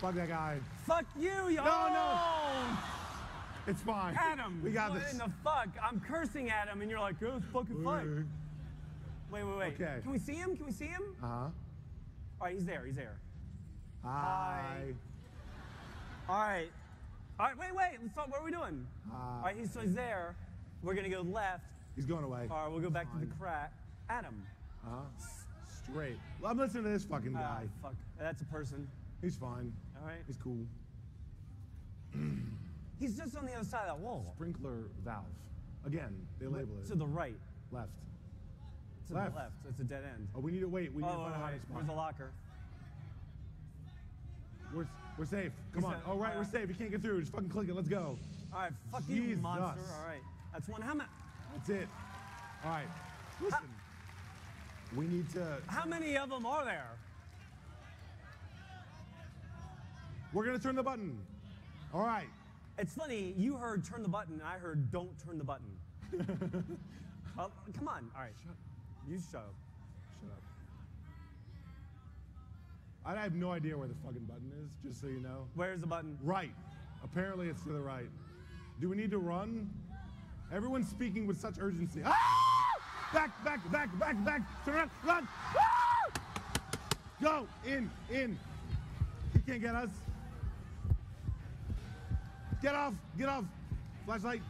Fuck that guy. Fuck you, yo! No. It's fine. Adam! We got what this. in the fuck? I'm cursing at him and you're like, oh, it's fucking fun. Wait. Okay. Can we see him? Can we see him? Uh-huh. All right, he's there. Hi. All right, wait. Let's talk. What are we doing? All right, so he's there. We're gonna go left. He's going away. All right, we'll go back to the crack. Adam. Straight. Well, I'm listening to this fucking guy. Fuck. That's a person. He's fine. All right. He's cool. He's just on the other side of that wall. Sprinkler valve. Again, they label it. To the right. Left. To the left. It's a dead end. Oh, we need to wait. We need to find a hiding spot. Where's the locker? We're safe. Come on. Oh, right, we're safe. You can't get through. Just fucking click it. Let's go. All right, fuck you, monster. All right. That's one. How many? That's it. All right. Listen. We need to... How many of them are there? We're going to turn the button. All right. It's funny, you heard turn the button, and I heard don't turn the button. Come on. All right. Shut up. You shut up. Shut up. I have no idea where the fucking button is, just so you know. Where's the button? Right. Apparently it's to the right. Do we need to run? Everyone's speaking with such urgency. Ah! Back. Turn around, run. Ah! Go, in. He can't get us. Get off. Flashlight.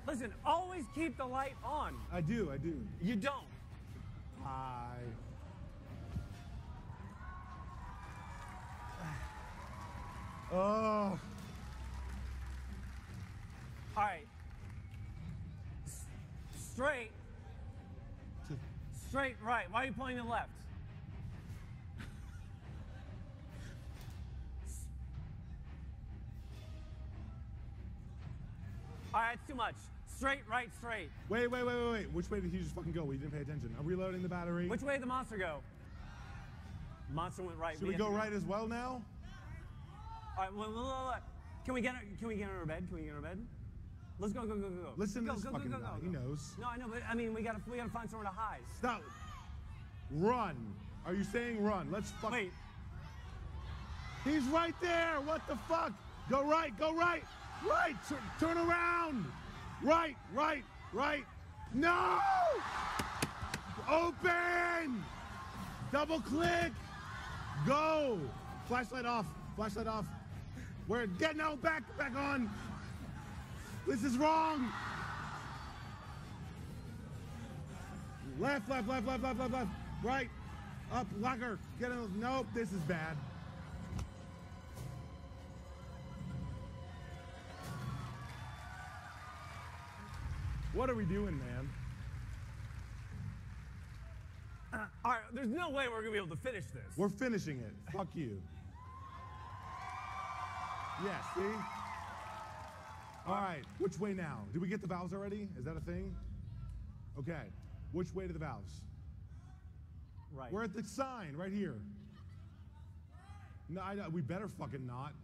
Listen, always keep the light on. I do. You don't. Hi. Oh. All right. Straight right. Why are you pointing to the left? All right, it's too much. Straight, right, straight. Wait. Which way did he just fucking go? We didn't pay attention. I'm reloading the battery. Which way did the monster go? Monster went right. Should we go right as well now? All right, well, can we get in our bed? Let's go. Listen to this fucking guy. He knows. No, I know, but I mean, we gotta find somewhere to hide. Stop. Run. Are you saying run? Let's fuck. Wait. He's right there. What the fuck? Go right. Right. Turn around. Right. No. Open. Double click. Go. Flashlight off. We're getting out. Back on. This is wrong. Left. Right. Up. Locker. Get in. Nope. This is bad. What are we doing, man? All right. There's no way we're gonna be able to finish this. We're finishing it. Fuck you. Yeah, see? All right, which way now? Did we get the valves already? Is that a thing? Okay, which way to the valves? Right. We're at the sign, right here. No, we better fucking not.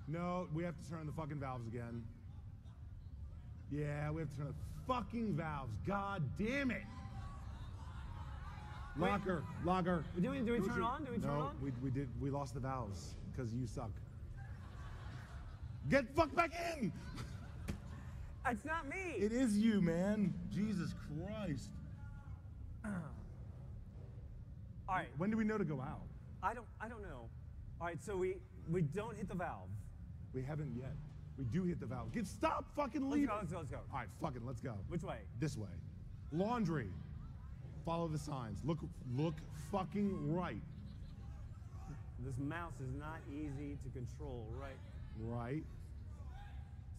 No, we have to turn the fucking valves again. Yeah, we have to turn the fucking valves. God damn it. Locker. Do we turn it on? No, we lost the valves because you suck. Get fucked back in! It's not me. It is you, man. Jesus Christ. All right. When do we know to go out? I don't know. All right, so we don't hit the valve. We haven't yet. We do hit the valve. Stop fucking leaving. Let's go. All right, fucking let's go. Which way? This way. Laundry. Follow the signs. Look fucking right. This mouse is not easy to control, right? Right.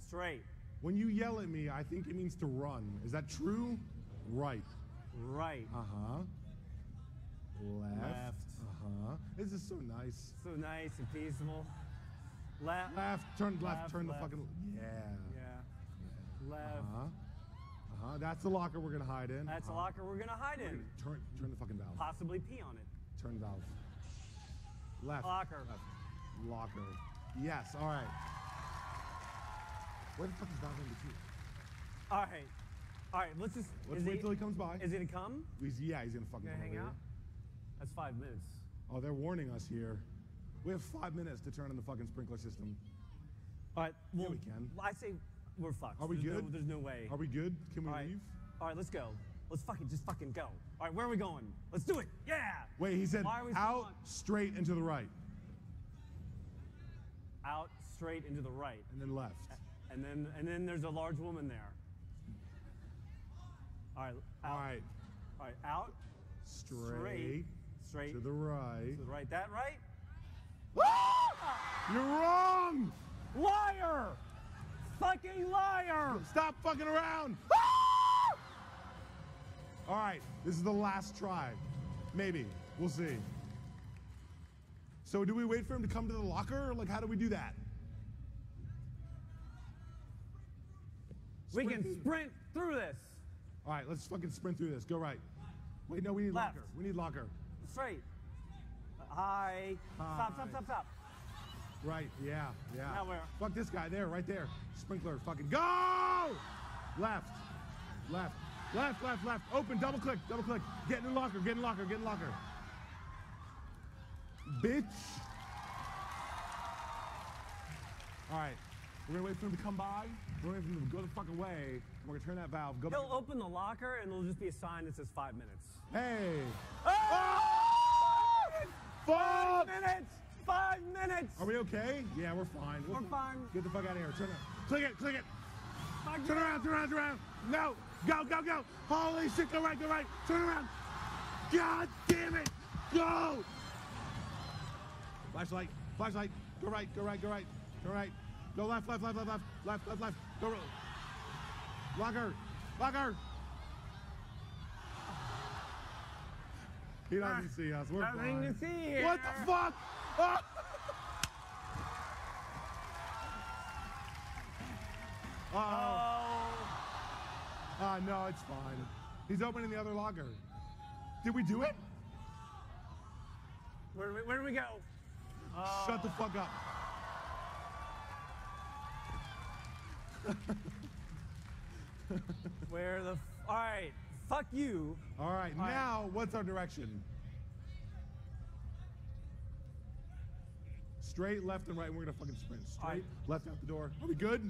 Straight. When you yell at me, I think it means to run. Is that true? Right. Right. Uh-huh. Left. Uh-huh. This is so nice. So nice and peaceful. Left. Turn left. Turn the fucking... Yeah. Left. Uh-huh. That's the locker we're gonna hide in. That's the locker we're gonna hide in. Turn the fucking valve. Possibly pee on it. Turn the valve. Left. Locker. Left. Locker. Yes, all right. Where the fuck is valve number 2? All right, let's wait till he comes by. Is he gonna come? He's gonna fucking come hang over out? here. That's 5 minutes. Oh, they're warning us here. We have 5 minutes to turn on the fucking sprinkler system. All right. Well, yeah, we can. I say we're fucked. Are we good? There's no way. Are we good? Can we leave? All right, let's go. Let's just fucking go. All right, where are we going? Let's do it. Yeah. Wait, he said out, straight, and to the right. Out, straight, and to the right. And then left. And then there's a large woman there. All right. Out. All right. All right. Out. Straight. Straight. To the right. To the right. That right? You're wrong! Liar! Fucking liar! Stop fucking around! All right, this is the last try. Maybe. We'll see. So do we wait for him to come to the locker? Like, how do we do that? We can sprint through this. All right, let's fucking sprint through this. Go right. Wait, no, we need Left. locker. We need locker. Straight. Hi. Stop. Right, yeah. Now where? Fuck this guy there, right there. Sprinkler, fucking go! Left. Open, double click. Get in the locker, get in locker. Bitch. All right, we're gonna wait for him to come by. We're gonna wait for him to go the fucking way. And we're gonna turn that valve, go back. He'll open the locker and there'll just be a sign that says 5 minutes. Hey. Oh! Fuck! 5 minutes! 5 minutes! Are we okay? Yeah, we're fine. We're fine. Get the fuck out of here. Turn it. Click it. Turn around. No. Go. Holy shit, go right. Turn around. God damn it. Go. Flashlight. Go right. Go right. Go left. Go right. Locker. He doesn't see us. We're Nothing fine. to see here. What the fuck? Oh. No, it's fine. He's opening the other locker. Did we do it? Where do we go? Shut the fuck up. All right, fuck you. All right, now what's our direction? Straight, left, and right, and we're gonna fucking sprint. Straight, left out the door. Are we good?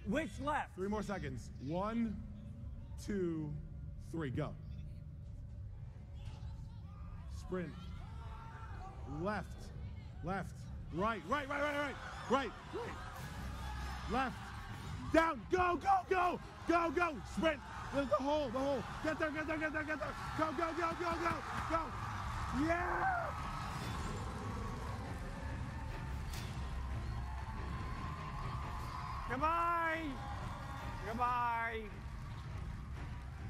Which left? 3 more seconds. 1, 2, 3, go. Sprint. Left. Right. Left. Down. Go. Sprint. There's the hole. Get there. Go. Yeah. Goodbye.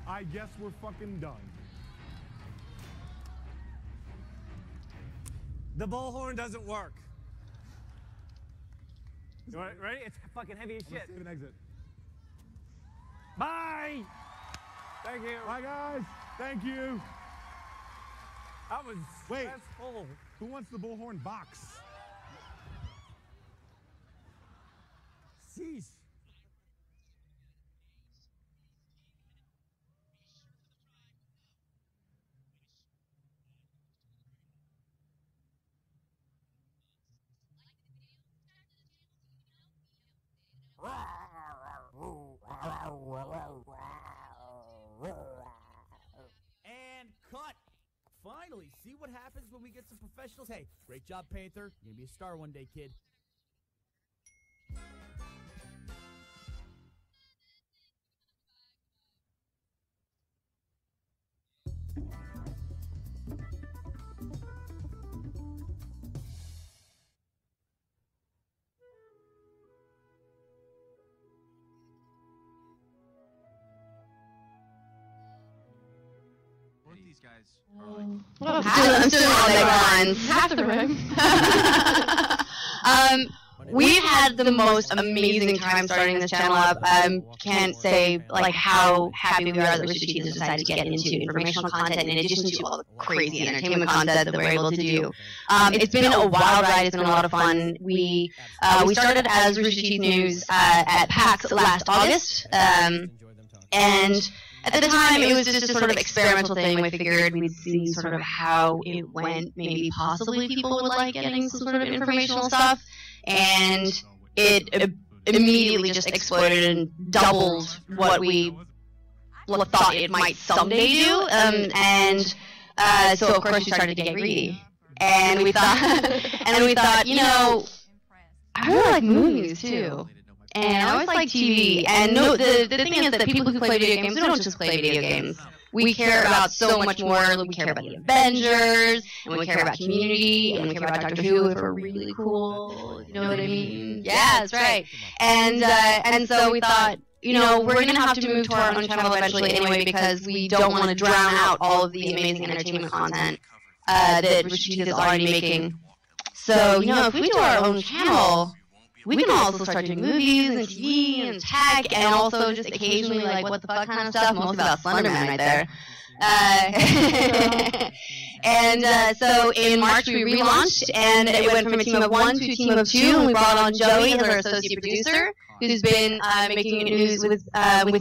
I guess we're fucking done. The bullhorn doesn't work. You ready? It's fucking heavy as shit. Let's save an exit. Bye. Thank you. Bye, guys. Thank you. That was stressful. Who wants the bullhorn box? Sheesh. And cut. Finally, see what happens when we get some professionals. Hey, great job, Panther. You're gonna be a star one day, kid. These guys are like... I'm still on Meg lines. Half the room. We've had the most amazing time starting this channel up. Can't say like how happy we are that Rooster Teeth has decided to get into informational content in addition to all the crazy entertainment content that we're able to do. It's been a wild ride. It's been a lot of fun. We started as Rooster Teeth News at PAX last August, and at the time, it was just a sort of experimental thing. We figured we'd see sort of how it went. Maybe possibly people would like getting some sort of informational stuff. And it immediately just exploded and doubled what we thought it might someday do. So of course we started to get greedy. And we thought, you know, I really like movies too. And I always like TV. And no, the thing is that people who play video games, we don't just play video games. We care about so much more. We care about the Avengers, and we care about Community, and we care about Doctor Who if we're really cool. You know what I mean? Yeah, that's right. And so we thought, you know, we're going to have to move to our own channel eventually anyway because we don't want to drown out all of the amazing entertainment content that Rooster Teeth is already making. So, you know, if we do our own channel, we can also start doing movies and TV and tech and also just occasionally like what the fuck kind of stuff, mostly about Slenderman right there. So in March we relaunched and it went from a team of 1 to a team of 2 and we brought on Joey as our associate producer who's been making news with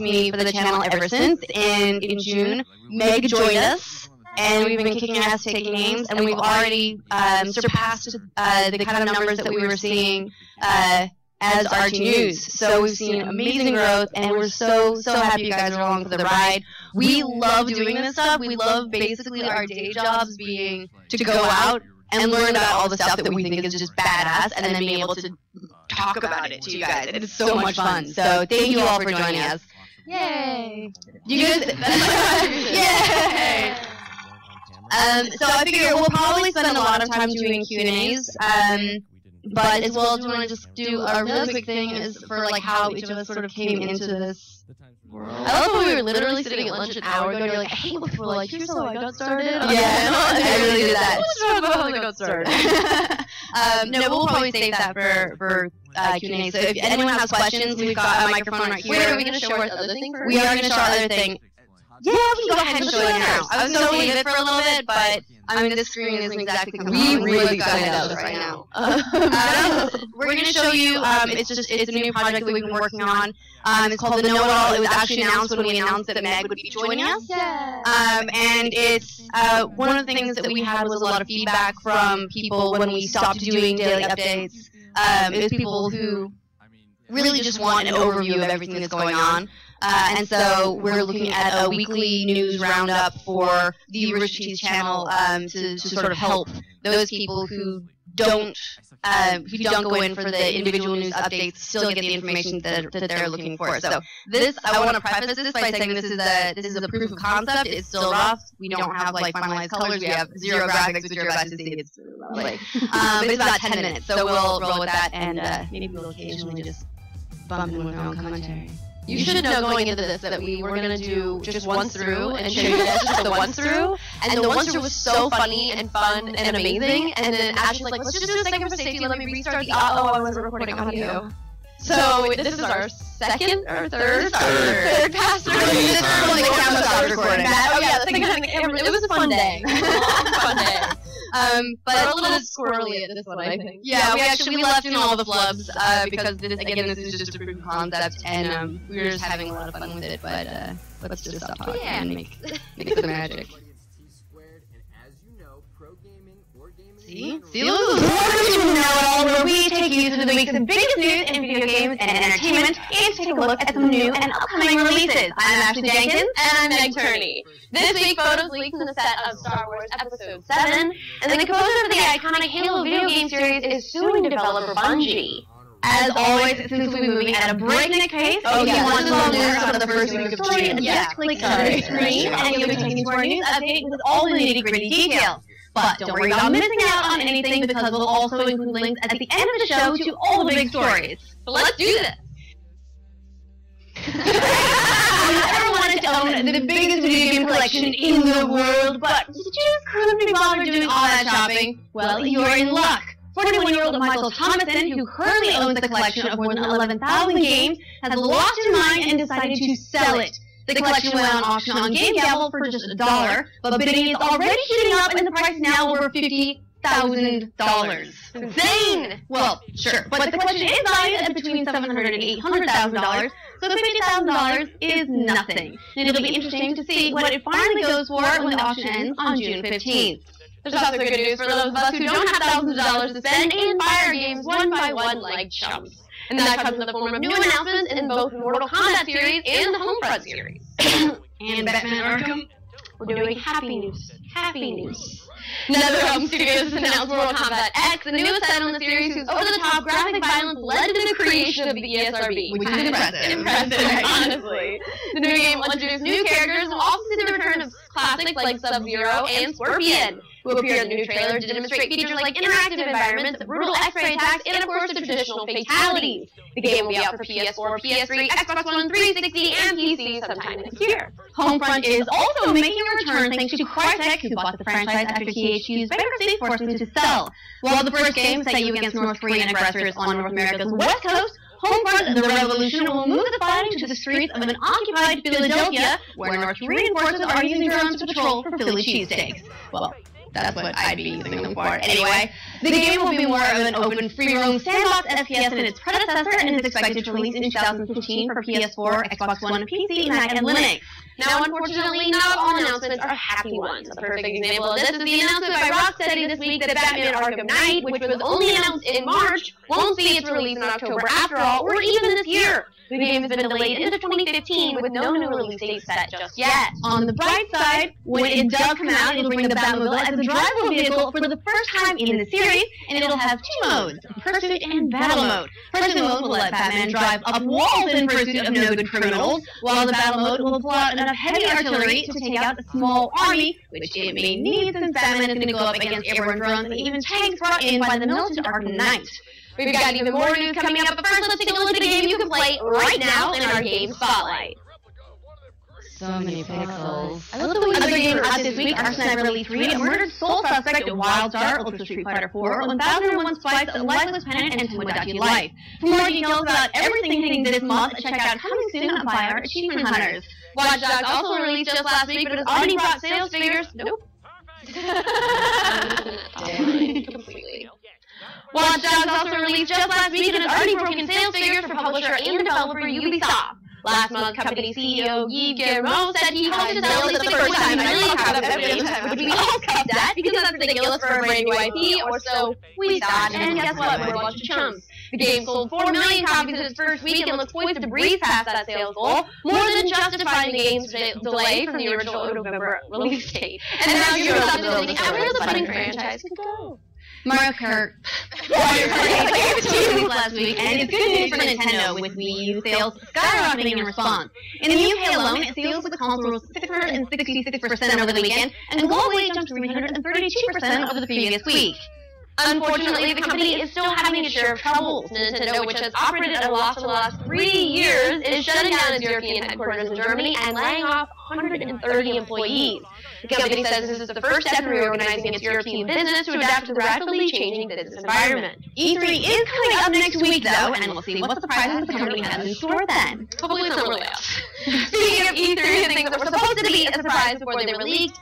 me for the channel ever since. And in June, Meg joined us. And we've been kicking ass, taking names, and we've already surpassed the kind of numbers that we were seeing as RT News. So we've seen amazing growth, and we're so happy you guys are along for the ride. We love doing this stuff. We love basically our day jobs being to go out and learn about all the stuff that we think is just badass, and then being able to talk about it to you guys. It's so much fun. So thank you all for joining us. Yay! You guys, yay! So I figure we'll probably spend a lot of time doing Q&As, but as well as we want to just do a really quick thing is for like how each of us sort of came into this world. I love when we were literally sitting at lunch an hour ago and you're like, hey, look, we're like, here's how I got started. Yeah, I really did that. How I got started. No, we'll probably save that for Q&A. So if anyone has questions, we've got a microphone right here. Are we going to show our other thing first? We are going to show our other thing. Yeah, we can go ahead and show it now. I was going to leave it for a little bit, but I mean, this screen isn't exactly we really got it out right now. We're going to show you. It's a new project that we've been working on. It's called The Know-It-All. It was actually announced when we announced that Meg would be joining us. And it's one of the things that we had was a lot of feedback from people when we stopped doing daily updates. It was people who really just want an overview of everything that's going on. And so we're looking at a weekly news roundup for the Rooster Teeth channel to sort of help those people who don't go in for the individual news updates still get the information that they're looking for. So this, I want to preface this by saying this is a proof of concept. It's still rough. We don't have like finalized colors. We have 0 graphics, which you're about to see. It's really lovely. But it's about 10 minutes, so we'll roll with that, and maybe we'll occasionally just bump in with our own commentary. You should know going into this that we were going to do just one through and show you guys just the one through. And the one through was so funny and fun and amazing. And then Ash was like, let's just do a second for safety. Let me restart the I wasn't recording audio. So this is our second or third pass through. This is when the camera stopped recording. Oh yeah, the thing behind the camera. It was a fun day. Fun day. But a little squirrely at this one, I think. Yeah, we left in all the flubs because this is just a proof of concept, and we were just having a lot of fun with it. But let's just stop talking and make the magic. See, this is Know It All, where we take you through the week's biggest news in video games and entertainment, and take a look at some new and upcoming releases. I'm Ashley Jenkins, and I'm Meg Turney. This week, photos leaked from the set of Star Wars Episode 7, and the composer of the iconic Halo video game series is suing developer Bungie. As always, since we'll be moving at a breakneck pace, if you want to know news from the first week of June, just click on the screen, and you'll be taken to our news update with all the nitty-gritty details. But don't worry about missing out on anything because we'll also include links at the end of the show to all the big stories. So let's do this! You ever wanted to own the biggest video game collection in the world, but you just couldn't be bothered doing all that shopping? Well, you're in luck. 41-year-old Michael Thomason, who currently owns a collection of more than 11,000 games, has lost his mind and decided to sell it. The collection went on auction on Game Gavel for just $1, but bidding is already shooting up and the price now over $50,000. Insane! Well, sure, but the collection is valued at between $700,000 and $800,000, so $50,000 is nothing. And it'll be interesting to see what it finally goes for when the auction ends on June 15th. There's also good news for those of us who don't have thousands of dollars to spend and buy our games one by one like chumps. And that comes in the form of new announcements in both the Mortal Kombat series and the Homefront series. And Batman Arkham, we're doing happy news. Happy news. NetherRealm Studios has announced Mortal Kombat X, the newest title in the series whose over-the-top graphic violence led to the creation of the ESRB. which is impressive. Honestly. The new game will introduce new characters and will also see the return of classics like Sub-Zero and Scorpion, who appear in the new trailer to demonstrate features like interactive environments, brutal X-ray attacks, and of course the traditional fatalities. The game will be out for PS4, PS3, Xbox One, 360, and PC sometime this year. Homefront is also making a return thanks to Crytek, who bought the franchise after THQ's bankruptcy forced them to sell. While the first game set you against North Korean aggressors on North America's west coast, Homefront, the revolution, will move the fighting to the streets of an occupied Philadelphia, where North Korean forces are using drones to patrol for Philly cheesesteaks. Well, that's what I'd be using them for. Anyway, the game will be more of an open, free-roam sandbox FPS than its predecessor, and is expected to release in 2015 for PS4, Xbox One, PC, Mac, and Linux. Now, unfortunately, not all announcements are happy ones. A perfect example of this is the announcement by Rocksteady this week that Batman Arkham Knight, which was only announced in March, won't see its release in October after all, or even this year. The game has been delayed into 2015 with no new release date set just yet. On the bright side, when it does come out, it'll bring the Batmobile as a drivable vehicle for the first time in the series, and it'll have two modes, Pursuit and Battle Mode. Pursuit mode will let Batman drive up walls in pursuit of no-good criminals, while the Battle Mode will pull out enough heavy artillery to take out a small army, which it may need since Batman is going to go up against airborne drones and even tanks brought in by the militant Arkham Knight. We've got even more news coming up, but first let's take a look at a game you can play right now in our Game Spotlight. So many pixels. I love the way other games out this week are Sniper Elite 3, a murdered soul suspect, Wildstar, Ultra Street Fighter 4, 1001 Spice, a Lifeless Planet, and Tomodachi Life. For more details about everything hitting this month, check out Coming Soon by our Achievement Hunters. Watch Dogs also released just last week, but has already brought sales figures. Nope. Completely. Watch Dogs also released just last week and has already broken sales figures for publisher and developer Ubisoft. Last month, company CEO Yves Guillemot said he hoped to sell this the first time. I'm really proud of him, which we all kept that because that's ridiculous for a brand new IP, or so we thought. And guess what? We're a bunch of chumps. The game sold 4 million copies in its first week and looks poised to breeze past that sales goal, more than justifying the game's delay from the original November release date. And now Ubisoft is building out where the budding franchise could go. Mario Kart. Mario Kart came to 2 weeks last week, and it's good news for Nintendo, with Wii U sales skyrocketing in response. In the UK alone, sales of the console rose 666% over the weekend, and globally it jumped 332% over the previous week. Unfortunately, the company is still having its share of troubles. Nintendo, which has operated at a loss for the last 3 years, is shutting down its European headquarters in Germany and laying off 130 employees. The company says this is the first step in reorganizing its European business to adapt to the rapidly changing business environment. E3 is coming up next week, though, and we'll see what surprises the company has in store then. Hopefully it's not more layoffs. Speaking of E3 and things that were supposed to be a surprise before they were leaked,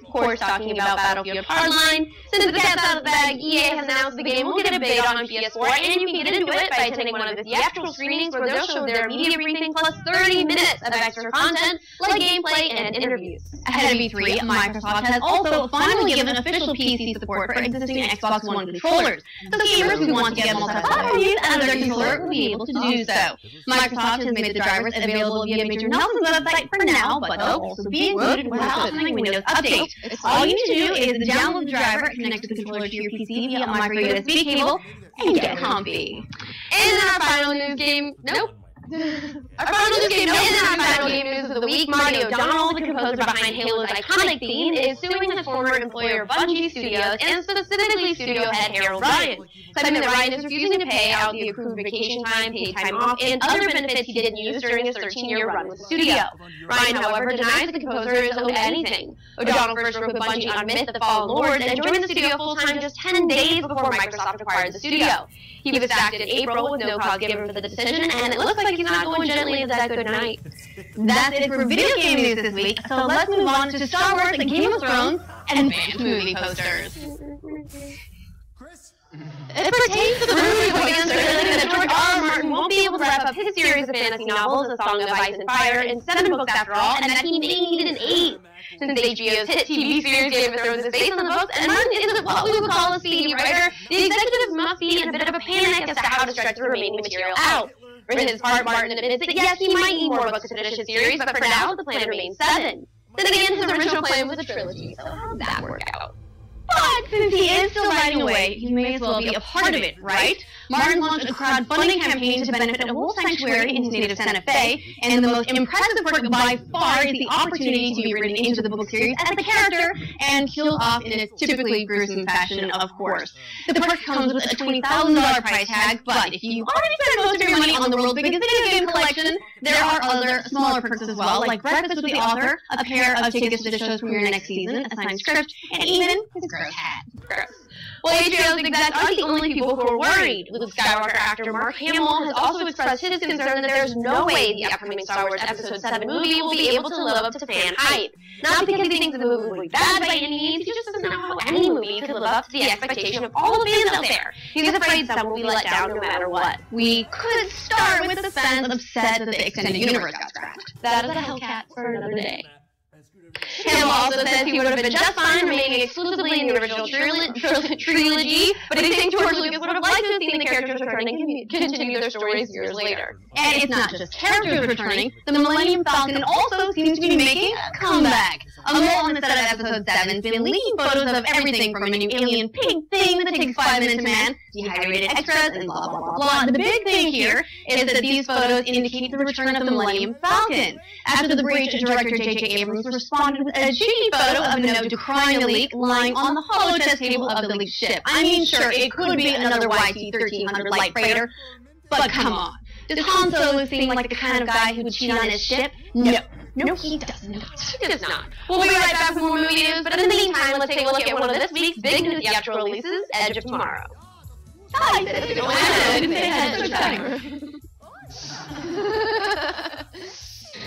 of course talking about Battlefield Hardline. Since the cat's out of the bag, EA has announced the game will get a beta on PS4, and you can get into it by attending one of the theatrical screenings where they'll show their media briefing plus 30 minutes of extra content, like gameplay and interviews. Ahead of E3, Microsoft has also finally given official PC support for existing Xbox One controllers. So gamers who want to get multi-platform use out of their controller will be able to do so. Microsoft has made the drivers available via Major Nelson's website for now, but they'll also be included with the upcoming Windows update. All you need to do is download the driver, connect the controller to your PC via a micro USB cable, and get comfy. And in our final news game, our final news game, final game news of the week, Marty O'Donnell, the composer behind Halo's iconic theme, is suing his former employer Bungie Studios, and specifically studio head Harold Ryan, claiming that Ryan is refusing to pay out the accrued vacation time, paid time off, and other benefits he didn't use during his 13-year run with the studio. Ryan, however, denies the composer is owed anything. O'Donnell first worked with Bungie on Myth: The Fallen Lord, and joined the studio full-time just 10 days before Microsoft acquired the studio. He was sacked in April with no cause given for the decision, and it looks like he's not going gently into that good night. That's it for video game news this week, so let's move on to Star Wars, and Game of Thrones, and banned movie posters. Chris? It pertains to the rumors going against that George R. Martin won't be able to wrap up his series of fantasy novels, A Song of Ice and Fire, in 7 books after all, and that he may need an 8. Since HBO's hit TV series Game of Thrones is based on the books, and Martin isn't what we would call a speedy writer, the executives must be in a bit of a panic as to how to stretch the remaining material out. For his part, Martin admits that yes, he might need more books to finish his series, but for now, the plan remains 7. Then again, his original plan was a trilogy, so how did that work out? But since he is still writing away, he may as well be a part of it, right? Martin launched a crowdfunding campaign to benefit a wolf sanctuary in his native Santa Fe, and the most impressive part by far is the opportunity to be written into the book series as a character and killed off in a typically gruesome fashion, of course. The perk comes with a $20,000 price tag, but if you already spend most of your money on the world's biggest video game collection, there are other smaller perks as well, like breakfast with the author, a pair of tickets to the show's premiere next season, a signed script, and even his gross hat. Gross. Well, HBO's execs aren't the only people who are worried. Luke Skywalker actor Mark Hamill has also expressed his concern that there's no way the upcoming Star Wars Episode 7 movie will be able to live up to fan hype. Not because he thinks the movie will be bad by any means, he just doesn't know how any movie could live up to the expectation of all the fans out there. He's afraid some will be let down no matter what. We could start with the fans upset that the extended universe got scrapped. That is a Hellcat for another day. Hamill also says he would have been just fine remaining exclusively in the original trilogy, but he thinks George Lucas would have liked to have seen the characters return and continue their stories years later. And it's not just characters returning, the Millennium Falcon also seems to be making a comeback. A mole on the set of Episode 7 has been leaking photos of everything from a new alien pink thing that takes 5 minutes to man, dehydrated extras, and blah blah blah blah. The big thing here is that these photos indicate the return of the Millennium Falcon. After the breach, director J.J. Abrams responded with a cheeky photo of a note decrying the leak lying on the hollow chest table of the leaked ship. I mean, sure, it could be another YT-1300 light freighter, but come on. Does Han Solo seem like the kind of guy who would cheat on his ship? No. No, he does not. He does not. We'll be right back with more movie news, but in the meantime, let's take a look at one of this week's big new theatrical releases, Edge of Tomorrow. I said it. I didn't say Edge of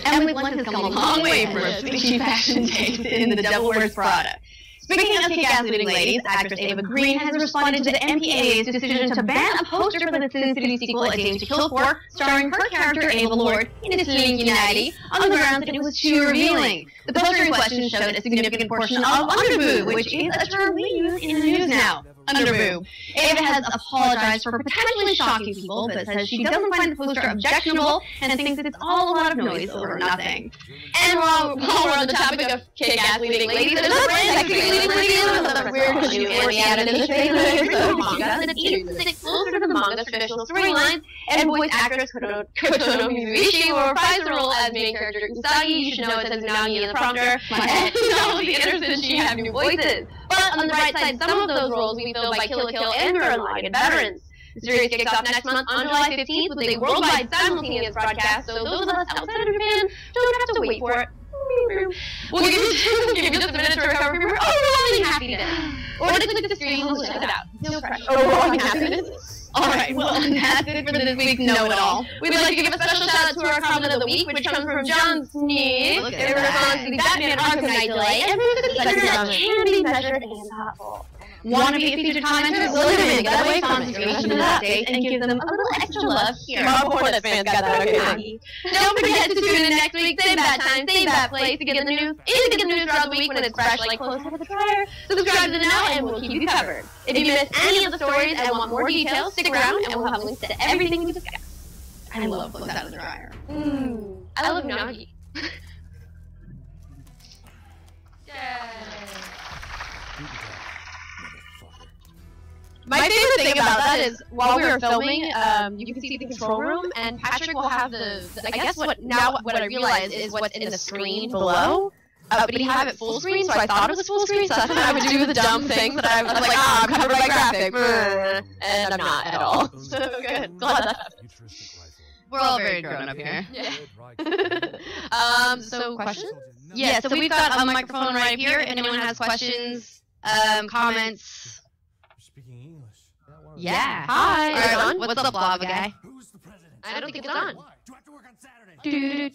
And with one has come a long way for a squishy fashion taste in The Devil Wears Prada. Speaking of kick-ass leading ladies, actress Ava Green has responded to the MPAA's decision to ban a poster for the Sin City sequel, A Dame to Kill For, starring her character Ava Lord in its slinky nightie, on the grounds that it was too revealing. The poster in question showed a significant portion of underboob, which is a term we use in the news now. Underboob. Ava has apologized for potentially shocking people, but says she doesn't find the poster objectionable and thinks that it's all a lot of noise over nothing. And while we're on the topic of kick-ass leading ladies, there's a brand sexy leading lady with a weird new Annie added in the trailer of manga that is closer to the manga's traditional storylines, and voice actress Kotono Mizuishi will reprise the role as main character Usagi. You should know it says Unagi in the prompter. My head knows the innocent she have new voices. But on the bright side, some of those roles we fill by Kill la Kill and their unlighted veterans. The series kicks off next month on July 15th with a worldwide simultaneous broadcast, so those of us outside of Japan don't have to wait for it. We'll give you just a minute to recover from your overwhelming happiness. Or to click the screen and check it out. No pressure. Overwhelming happiness. Alright, well, that's it for this week's Know-It-All. We'd like to give a special shout out to our comment of the week, which comes from John Sneed. It responds to the Batman Arkham Knight delay, and proves that the internet can be measured and thoughtful. Want to be a featured commenter? We'll even get away conversation and updates and give them a little extra love here. Our Hornets fans got that okay. Don't forget to tune in next week, same bad time, same bad place, to get the news, and to get the news throughout the week when it's fresh like close to the dryer. Subscribe to the Now and we'll keep you covered. If you missed any of the stories and want more details, stick around and we'll have links to everything we discussed. I love close out of the dryer. I love Nagi. My favorite thing about that is while we were filming, you can see the control room, and Patrick will have I guess what I realize is what's in the screen below. But he had it full screen, so I thought it was full screen, so that's when I would do the dumb thing that I was like, I'm covered by graphic, and I'm not at all. So good. Glad that happened. We're all very grown up here. Yeah. So questions? Yeah, so we've got a microphone right here. If anyone has questions, comments. Speaking English. Yeah. Hi. Alright, what's up, lava guy? Who's the president? I don't think it's on. Do I have to work on Saturday?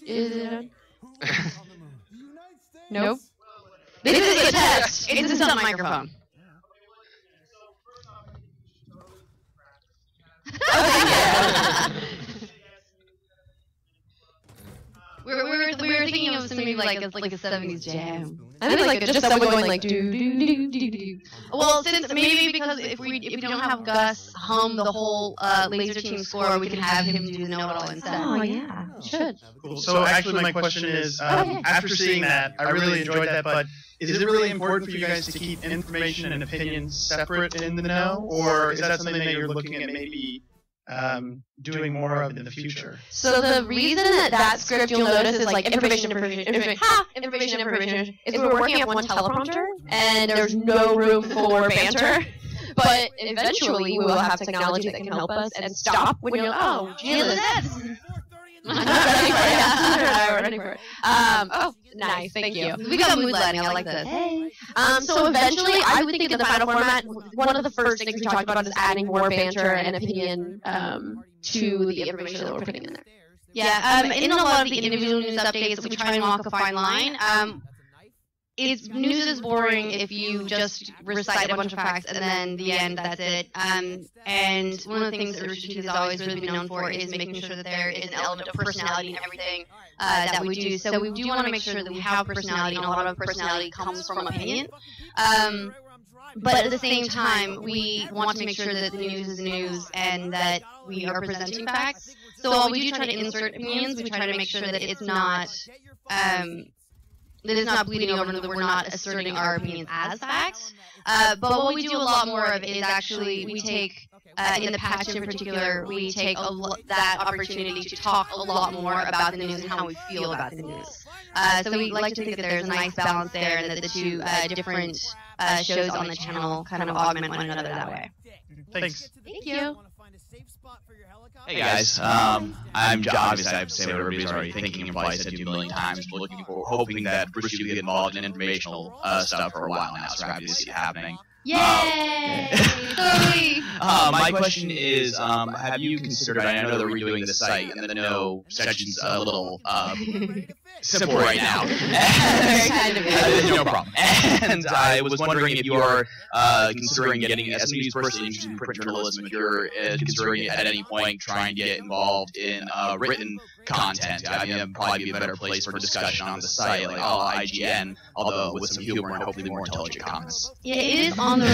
Is it on? Who's on the moon? The United States. Nope. This is a test. It's a stunt microphone. Okay. to me like a 70s jam. I think like just someone going like do do do do do. Well, since maybe because if we don't have Gus hum the whole Laser Team score, we can have him do the know-it-all instead. Oh yeah, should. Cool. So actually, my question is, after seeing that, I really enjoyed that, but is it really important for you guys to keep information and opinions separate in the know, or is that something that you're looking at maybe doing more of in the future? So the reason that script you'll notice is like information is we're working at one teleprompter and there's no room for banter. But eventually we will have technology that can help us and stop when you're oh Jesus. Ready for it. Oh, nice, thank you. We got mood lighting. I like this. Hey. So eventually, I would think in the final format, one of the first things we talked about is adding more banter and opinion to the information that we're putting in there. Yeah, in a lot of the individual news updates, we try and walk a fine line. News is boring if you just recite a bunch of facts and then the end, that's it. And one of the things that Rooster Teeth has always really been known for is making sure that there is an element of personality in everything that we do. So we do want to make sure that we have personality, and a lot of personality comes from opinion. But at the same time, we want to make sure that the news is news and that we are presenting facts. So while we do try to insert opinions, we try to make sure that it's not that it's not bleeding over, that we're not asserting our opinions as facts. But what we do a lot more of is actually we take, in the patch in particular, we take that opportunity to talk a lot more about the news and how we feel about the news. So we like to think that there's a nice balance there and that the two different shows on the channel kind of augment one another that way. Thanks. Thank you. Hey guys, I'm obviously I have to say what everybody's already thinking and probably said 2 million times, but hoping that Bruce will get involved in informational stuff for a while now, so happy to see it happening. Yay! My question is, have you considered, I know that we're redoing the site, and the no section's a little simple right now. No problem. And I was wondering if you are considering getting, as somebody who's personally interested in print journalism, if you're considering at any point trying to get involved in written content. I mean, it'd probably be a better place for discussion on the site, like IGN, although with some humor and hopefully more intelligent comments. Yeah, it is on the.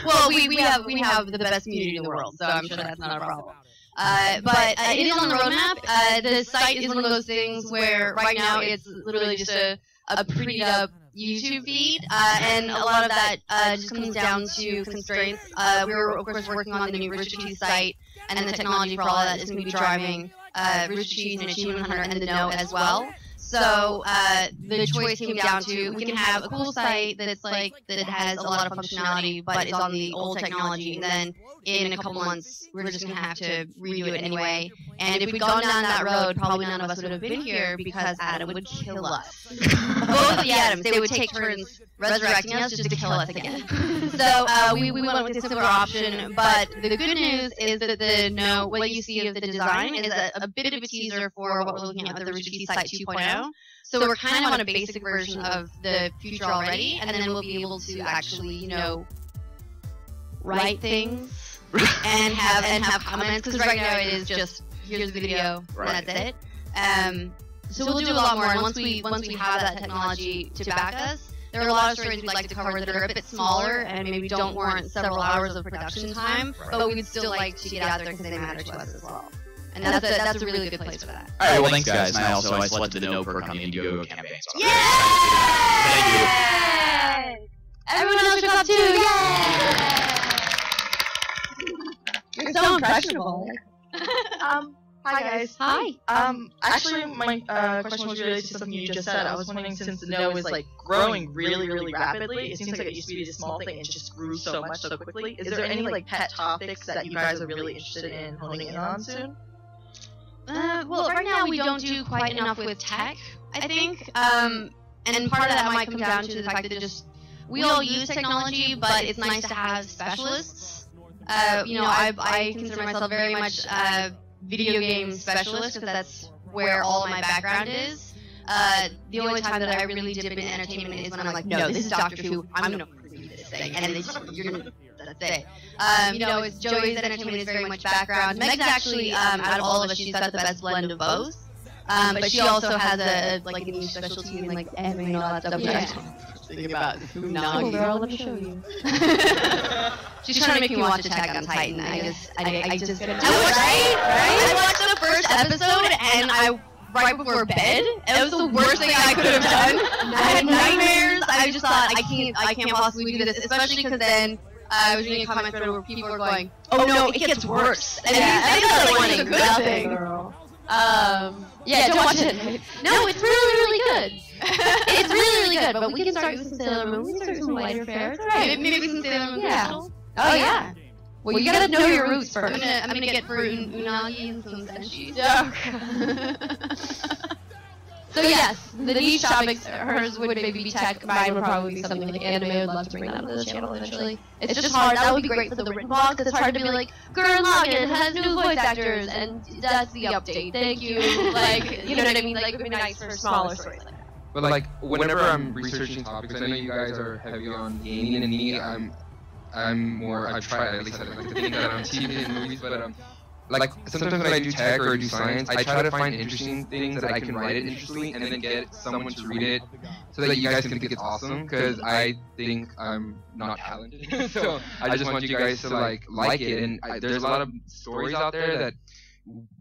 Well, we have the best community in the world, so I'm sure that's not a problem. But it is on the roadmap. The site is one of those things where right now it's literally just a prettied up YouTube feed, and a lot of that just comes down to constraints. We're of course working on the new Rooster Teeth site, and the technology for all that is going to be driving Rooster Teeth and Achievement Hunter and the No as well. So the choice came down to we can have a cool site that's like that has a lot of functionality, but is on the old technology, and then in a couple months we're just gonna have to redo it anyway. And if we'd gone down that road, probably none of us would have been here because Adam would kill us. Both the Adams, they would take turns resurrecting us just to kill us again. So we went with a similar option, but the good news is that the No, what you see of the design is a bit of a teaser for what we're looking at with the Rooster Teeth site 2.0. So we're kind of on a basic version of the future already, and then we'll be able to actually, you know, write things and have comments, because right now it is just here's the video and that's it. So we'll do a lot more, and once we have that technology to back us, there are a lot of stories we'd like to cover that are a bit smaller and maybe don't warrant several hours of production time, but we'd still like to get out there because they matter to us as well. And that's a really good place for that. All right, well, thanks, guys. And I selected the No perk on the Indiegogo campaign. So Yay! Thank you. Everyone else should clap too! Yay! You're so impressionable. Hi guys. Hi. Actually, my question was related to something you just said. I was wondering, since the No is like growing really, really rapidly, it seems like it used to be a small thing and just grew so much so quickly. Is there any like pet topics that you guys are really interested in honing in on soon? Well, right now we don't do quite enough with tech, I think. And part of that might come down to the fact that we all use technology, but it's nice to have specialists. You know, I consider myself very much a video game specialist, because that's where all of my background is. The only time that I really dip into entertainment is when I'm like, no, this is Doctor Who, I'm gonna review this thing, and you're gonna, that's it. You know, it's Joey's entertainment is very much background. Meg's actually, out of all of us, she's got the best blend of both. But she also has a niche specialty in like anime and all that stuff. Yeah. Thinking about Unagi. Girl, let me show you. She's trying to make me watch Attack on Titan. I just couldn't do it. I watched the first episode and right before bed. It was the worst thing I could have done. I had nightmares. I just thought I can't possibly do this, especially because then I was reading a comment thread where people were going, "Oh no, it gets worse." And I thought it was a good thing. Yeah, don't watch it. No, it's really good. It's really good. But we can start with some Sailor Moon. We can start with some lighter fare. It's alright. Maybe some Sailor Moon. Yeah. Oh yeah. Well, you gotta know your roots first. I'm gonna get fruit and unagi and some senshi. Yeah. So yes, the niche topics, hers would maybe be tech, mine would probably be something like anime. I'd love to bring that to the channel eventually. It's just hard. That would be great for the written blog, because it's hard to be like, Gurren Lagann has new voice actors, and that's the update. Thank you. Like, you know what I mean? Like, it would be nice for smaller stories like that. But like, whenever I'm researching topics, I know you guys are heavy on gaming, and me, I'm more. I try at least I like to think that on TV and movies, but like sometimes when I do tech or do science, I try to find interesting things that I can write it interestingly, and then get someone to read it, so that you guys can think it's awesome. Because I think I'm not talented, so I just want you guys to like it. And there's a lot of stories out there that,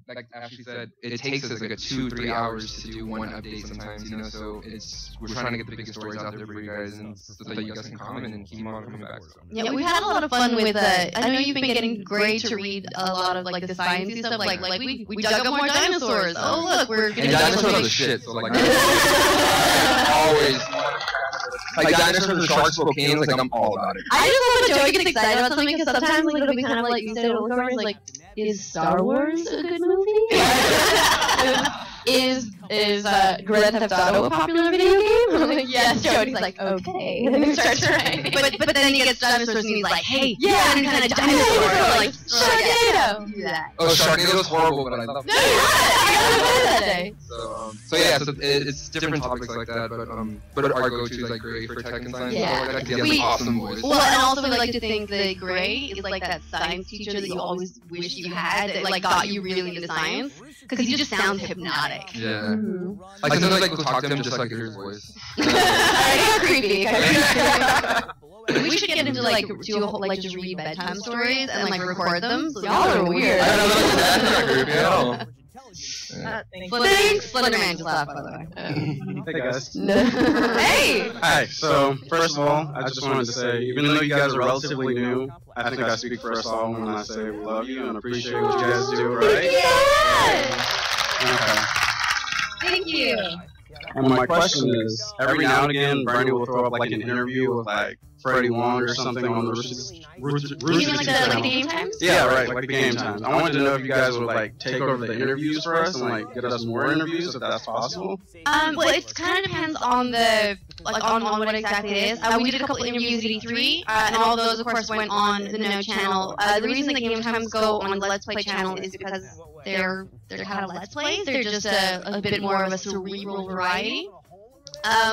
like Ashley said, it takes us like 2-3 hours to do one update sometimes, you know. So we're trying to get the biggest stories out there for you guys, and so that you guys can comment and keep on coming back. So. Yeah, we've had a lot of fun with. I know you've been getting great to read a lot of like the sciencey stuff. Like we dug up more dinosaurs. Oh look, we're gonna. And dinosaurs are the shit. So like always. Like dinosaurs or sharks, volcanoes, like I'm all about it. I just love when Joey gets excited about something, because sometimes like it'll be kind of like you said, it'll go around like, is Star Wars a good movie? Is Grand Theft Auto a popular video game? I'm like, yes. Joey's like, okay. And then he starts writing. But then he gets dinosaurs and he's like, hey, yeah, and kind of dinosaurs. Like, Sharknado. Yeah. Oh, Sharknado's horrible, but I love it. No, you're right. I love that day. So yeah, so it's different topics like that, but our go-to is like Gray for tech and science. Yeah. So like, he has an awesome voice. Well, and also we like to think that Gray is like that science teacher that you always wish you had, that like got you really into science, because he just sounds hypnotic. Yeah. Like sometimes like we'll talk to him just like hear his voice. It's creepy. We should get him to like do a whole, like just read bedtime stories and like record them. So y'all are weird. I don't know, that's not creepy at all. Thanks, Slenderman just laughed, by the way. Hey guys. Hey! Hi, so first of all, I just wanted to say, even though you guys are relatively new, I think I speak for us all when I say we love you and appreciate what you guys do, right? Yes! Okay. Thank you. And my question is, every now and again, Bernie will throw up like an interview with like Freddie Wong or something on the Rooster Teeth like the game times? Yeah, right, like the game times. I wanted to know if you guys would like take over the interviews for us and like get us more interviews, if that's possible. Well, it kind of depends on the on what exactly it is. We did a couple interviews at E3, and all those, of course, went on the No channel. The reason the game times go on the Let's Play channel is because they're kind of Let's Plays. They're just a bit more of a cerebral variety.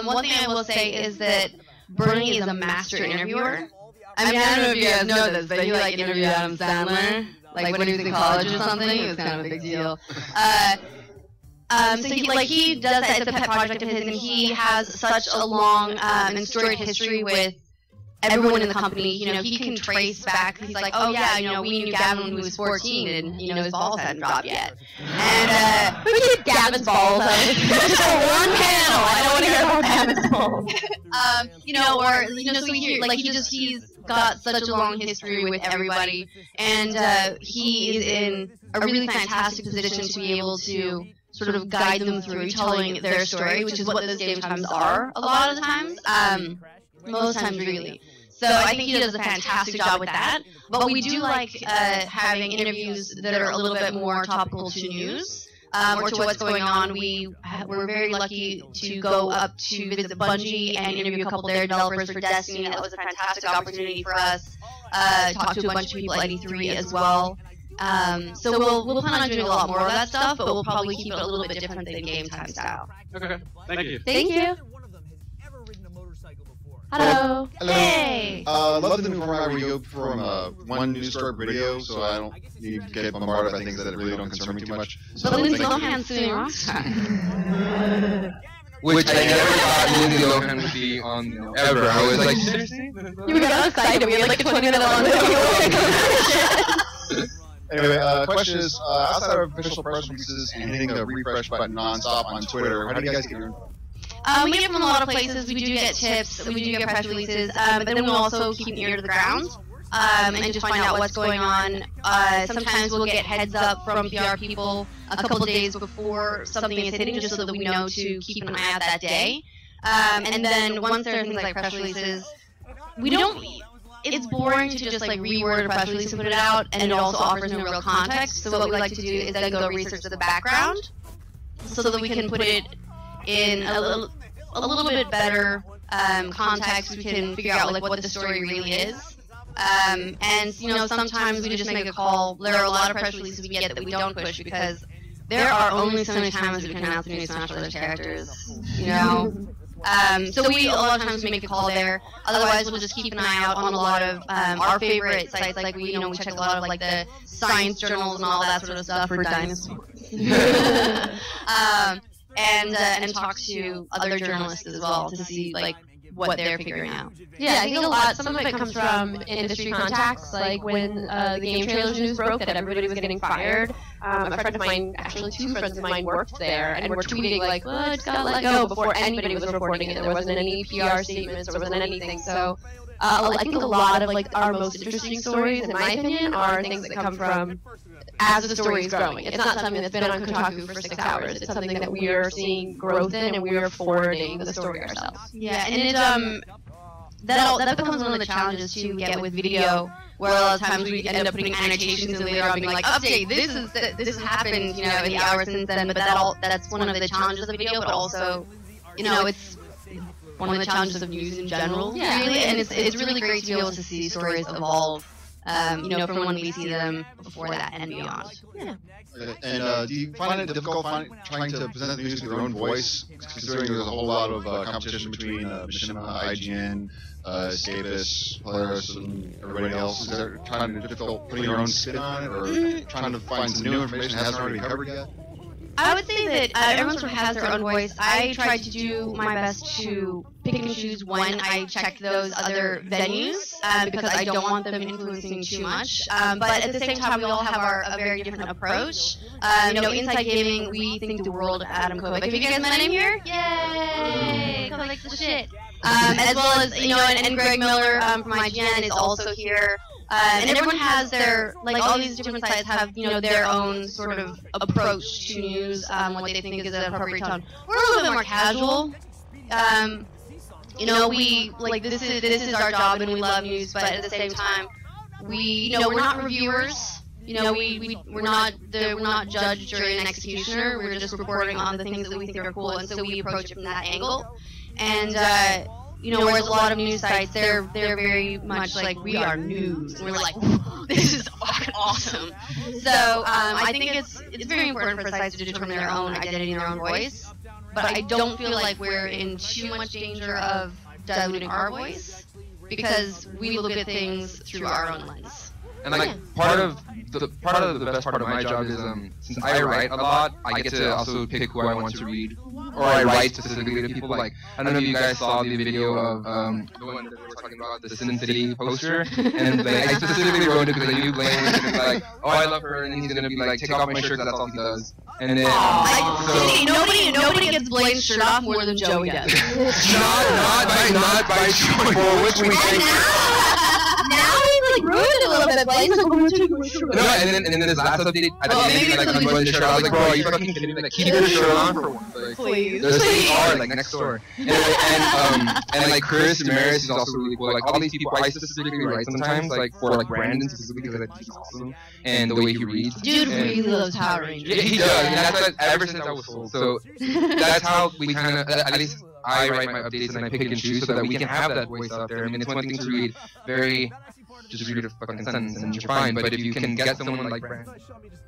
One thing I will say is that Bernie is a master interviewer. I mean, I don't know if you guys know this, but he like interviewed Adam Sandler, like when he was in college or something. It was kind of a big deal. So he does that. It's a pet project of his, and he has such a long and storied history with everyone in the company. You know, he can trace back. He's like, oh yeah, you know, we knew Gavin when he was 14, and you know his balls hadn't dropped yet. And we did Gavin's balls. Just for one panel. I don't want to hear about Gavin's balls. You know, or you know, so he's got such a long history with everybody, and he is in a really fantastic position to be able to sort of guide them through telling their story, which is what those game times are a lot of the times. Most times, really. So I think he does a fantastic job with that. But we do like having interviews that are a little bit more topical to news or to what's going on. We're very lucky to go up to visit Bungie and interview a couple of their developers for Destiny. That was a fantastic opportunity for us. Talk to a bunch of people at E3 as well. So we'll plan on doing a lot more of that stuff, but we'll probably keep it a little bit different than game time style. Okay, thank you. Thank you. Hello. Hello. Hey. Love the new format where you go from one news story video, so I don't need to get bombarded by things that really don't concern me too much. So But Lindsay thank you. Lohan's doing Rockstar. Which I never thought Lindsay Lohan would be on ever. I was like, seriously? You got so excited. We had like a 20-minute long video. Anyway, question is, outside of official press releases and hitting the refresh button nonstop on Twitter, how do you guys get your info? We get from a lot of places. We do get tips. We do get press releases. But then we'll also keep an ear to the ground and just find out what's going on. Sometimes we'll get heads up from PR people a couple of days before something is hitting, just so that we know to keep an eye out that day. And then once there are things like press releases, we don't. It's boring to just like reword a press release and put it out, and it also offers no real context. So what we like to do is then go research the background, so that we can put it in a little bit better context. We can figure out like what the story really is. And sometimes we just make a call. There are a lot of press releases we get that we don't push because there are only so many times we can announce the new Smash Brothers characters. So we a lot of times make a call there. Otherwise, we'll just keep an eye out on a lot of our favorite sites. Like we check a lot of like the science journals and all that sort of stuff for dinosaurs. And talk to other journalists as well to see like what they're figuring out. Yeah, I think a lot. Some of it comes from industry contacts. Like when the game trailers news broke that everybody was getting fired. A friend of mine, actually 2 friends of mine, worked there and were tweeting like, "Well, I just got let go," before anybody was reporting it. There wasn't any PR statements. There wasn't anything. So I think a lot of like our most interesting stories, in my opinion, are things that come from as the story is growing. It's not something that's been on Kotaku for 6 hours. It's something that we are seeing growth in, and we are forwarding the story ourselves. Yeah, and it that becomes one of the challenges to get with video, where a lot of times we end up putting annotations and later on being like, update, this happened, in the hour since then. But that's one of the challenges of video, but also, it's one of the challenges of news in general. Yeah. Really, and it's really great to be able to see stories evolve. From when we see them before that and beyond. Yeah. And do you find it difficult trying to present the news with your own voice, considering there's a whole lot of competition between Machinima, IGN, Escapist, Polaris, and everybody else? Is it trying to be difficult putting your own spin on it, or trying to find some new information that hasn't already been covered yet? I would say that everyone sort of has their own voice. I try to do my best to pick and choose when I check those other venues because I don't want them influencing too much. But at the same time, we all have a very different approach. Inside Gaming, we think the world of Adam Kovac. Have you guys met him here? Yay! Kovac's the shit. As well as, and Greg Miller from IGN is also here. And everyone has their, all these different sites have, their own sort of approach to news, what they think is an appropriate tone. We're a little bit more casual. We, this is our job and we love news, but at the same time, we're not reviewers. We're not judge, jury, and executioner. We're just reporting on the things that we think are cool, and so we approach it from that angle. And, whereas a lot of news sites, they're very much like, we are news. And we're like, this is fucking awesome. So I think it's very important for sites to determine their own identity and their own voice. But I don't feel like we're in too much danger of diluting our voice because we look at things through our own lens. And part of the best part of my job is since I write a lot, I get to also pick who I want to read, or I write specifically to people. Like, I don't know if you guys saw the video of the one that we were talking about, the Sin City poster, and I specifically wrote it because I knew Blaine was gonna be like, oh, I love her, and he's gonna be like, take off my shirt, that's all he does. And then nobody gets Blaine's shirt off more than Joey does. not by Joey, for which we think. Now he's ruined it a little bit. Blaine's like, no, and then his last update, I unbuttoned the shirt. I was like, bro, are you fucking kidding me? Like, keep your shirt on for once. Like, please. There's a car next door. And Chris Damaris is also really cool. Like, all these people, I specifically write sometimes, for Brandon specifically, because I think he's awesome, and the way he reads. Dude really loves Power Rangers. Yeah, he does, and that's ever since I was full. So that's how we kind of, at least I write my updates and I pick and choose so that we can have that voice out there. I mean, it's one thing to read just read a fucking sentence and you're fine. But if you can get someone like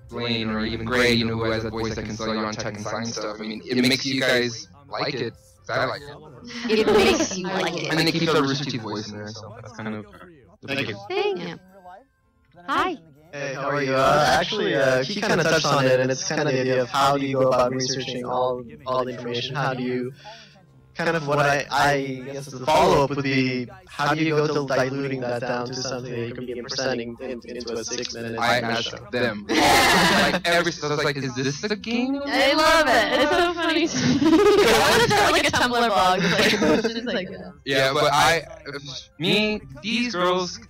Blaine or even Gray, who has that voice that can sell you on tech and science stuff, I mean, it makes you guys like it I like it. It makes you like it. And then it keeps our Rooster Teeth voice in there, so that's kind of. Thank you. Thank you. Hi. Hey, how are you? Actually, he kind of touched on it, and it's kind of the idea of how do you go about researching all the information? How do you kind of what I guess the follow-up would be how do you go to diluting that down to something that you can begin presenting into a 6-minute I show? asked them. Like every so I was like, is this the game? I love it. It's so funny. I want to start like a Tumblr blog. Just like, Yeah, but these girls.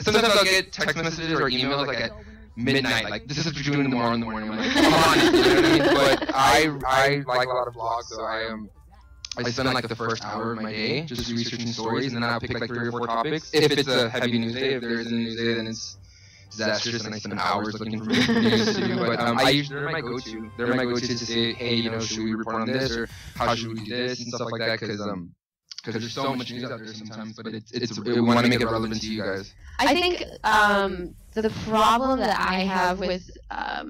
Sometimes I'll get text messages or emails like at midnight, like this is what you're doing tomorrow in the morning. I'm like, come on, you know what I mean? But I like a lot of blogs, so I spend like the first hour of my day just researching stories, and then I'll pick like 3 or 4 topics. If it's a heavy news day, if there isn't a news day, then it's disastrous, and I spend hours looking for news to do. But they're my go-to. They're my go-to to say, hey, you know, should we report on this or how should we do this and stuff like that, because there's so much news out there sometimes, but we want to make it relevant to you guys. I think the problem that I have with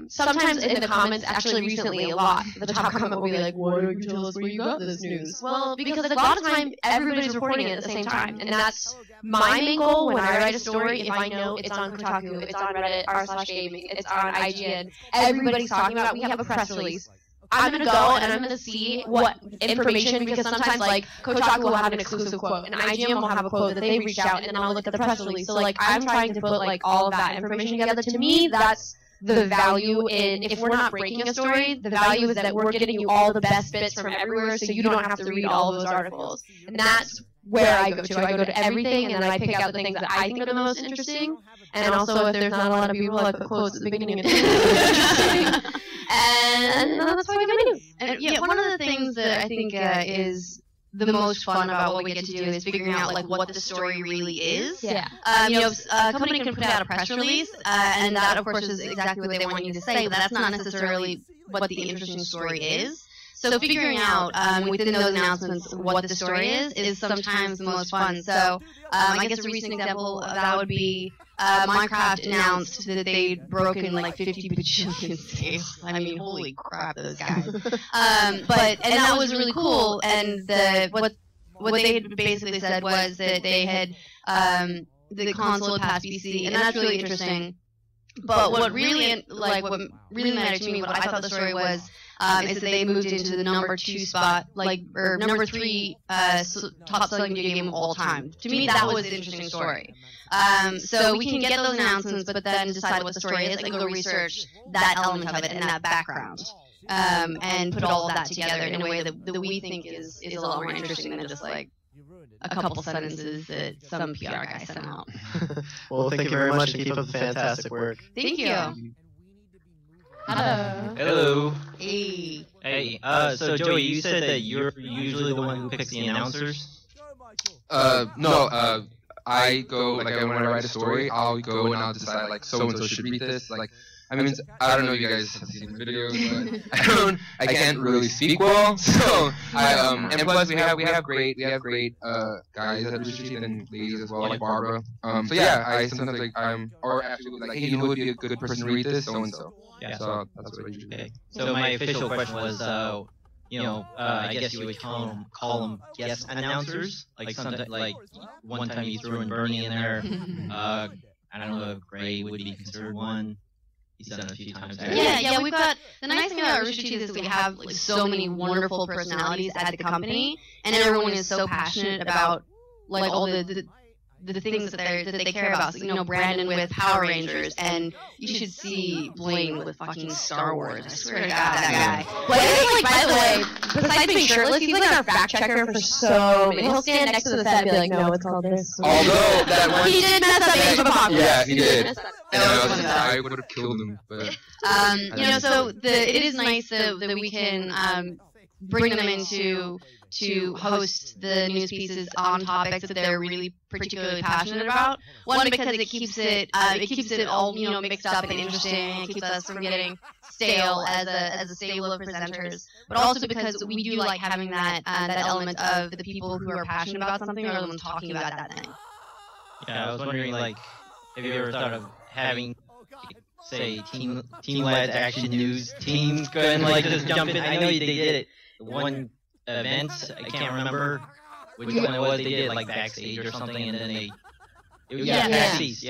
sometimes in the comments, actually recently a lot, the top comment will be like, why don't you tell us where you got this news? Well, because a lot of time everybody's reporting it at the same time, and that's my main goal when I write a story. If I know it's on Kotaku, it's on Reddit, r/gaming, it's on IGN, everybody's talking about it, we have a press release. I'm gonna go and I'm gonna see what information, because sometimes like Kotaku will have an exclusive quote and IGN will have a quote that they reached out, and then I'll look at the press release. So like I'm trying to put like all of that information together. To me, that's the value in, if we're not breaking a story, the value is that we're getting you all the best bits from everywhere, so you don't have to read all of those articles. And that's where I go to. I go to everything, and then I pick out the things that I think are the most interesting. And also, if there's not a lot of people, I put quotes at the beginning of it. And that's why we do it. And yeah, one of the things that I think is the most fun about what we get to do is figuring out like what the story really is. Yeah. You know, a company can put out a press release, and that of course is exactly what they want you to say, but that's not necessarily what the interesting story is. So figuring out within those announcements what the story is sometimes the most fun. So I guess a recent example of that would be Minecraft announced that they'd broken like 50 bajillion saves. I mean, holy crap, those guys. And that was really cool. And what they had basically said was that they had the console had passed PC, and that's really interesting. But what really mattered to me, what I thought the story was, is that they moved into the number 2 spot, or number 3 top selling video game of all time. To me, that was an interesting story. So we can get those announcements, but then decide what the story is, like go research that element of it and that background, and put all of that together in a way that we think is a lot more interesting than just like a couple sentences that some PR guy sent out. Well, thank you very much, and keep up the fantastic work. Thank you. Hello. Hello. Hey. Hey. So Joey, you said that you're usually the one who picks the announcers. No. I go like when I write a story, I'll go and I'll decide like so and so should read this. Like, I mean, I don't know if you guys have seen the videos, but I can't really speak well. So and plus we have great guys at Rooster Teeth and ladies as well, like Barbara. So yeah, I sometimes or actually like, hey, you know who would be a good person to read this, so and so. Yeah. So that's what I usually do. Okay. So my official question was, I guess you would call them guest announcers. Like sometimes, like one time you threw in Bernie in there. I don't know if Gray would be considered one. He's done it a few times. Yeah, we've got, the nice thing about Rooster Teeth is we have like so many wonderful personalities at the company, and everyone is so passionate about like all the things that they care about. So, you know, Brandon with Power Rangers, and you should see Blaine with fucking Star Wars. I swear to God, that guy. Blaine, like, by the way, besides being shirtless, he's like our fact checker for so many. He'll stand next to the set and be like, no, it's called this. Although that one, he did mess up Age of Apocalypse. Yeah, he did. I would have killed him, but you know, so it is nice that we can bring them into to host the news pieces on topics that they're really particularly passionate about. One, because it keeps it all, you know, mixed up and interesting. It keeps us from getting stale as a stable of presenters. But also because we do like having that element of the people who are passionate about something are the ones talking about that thing. Yeah, I was wondering, like, have you ever thought of having, say, team-led action news teams go and like just jump in? I know they did it. The one event. I can't remember which one it was. They did like backstage or something, and then they. Backstage,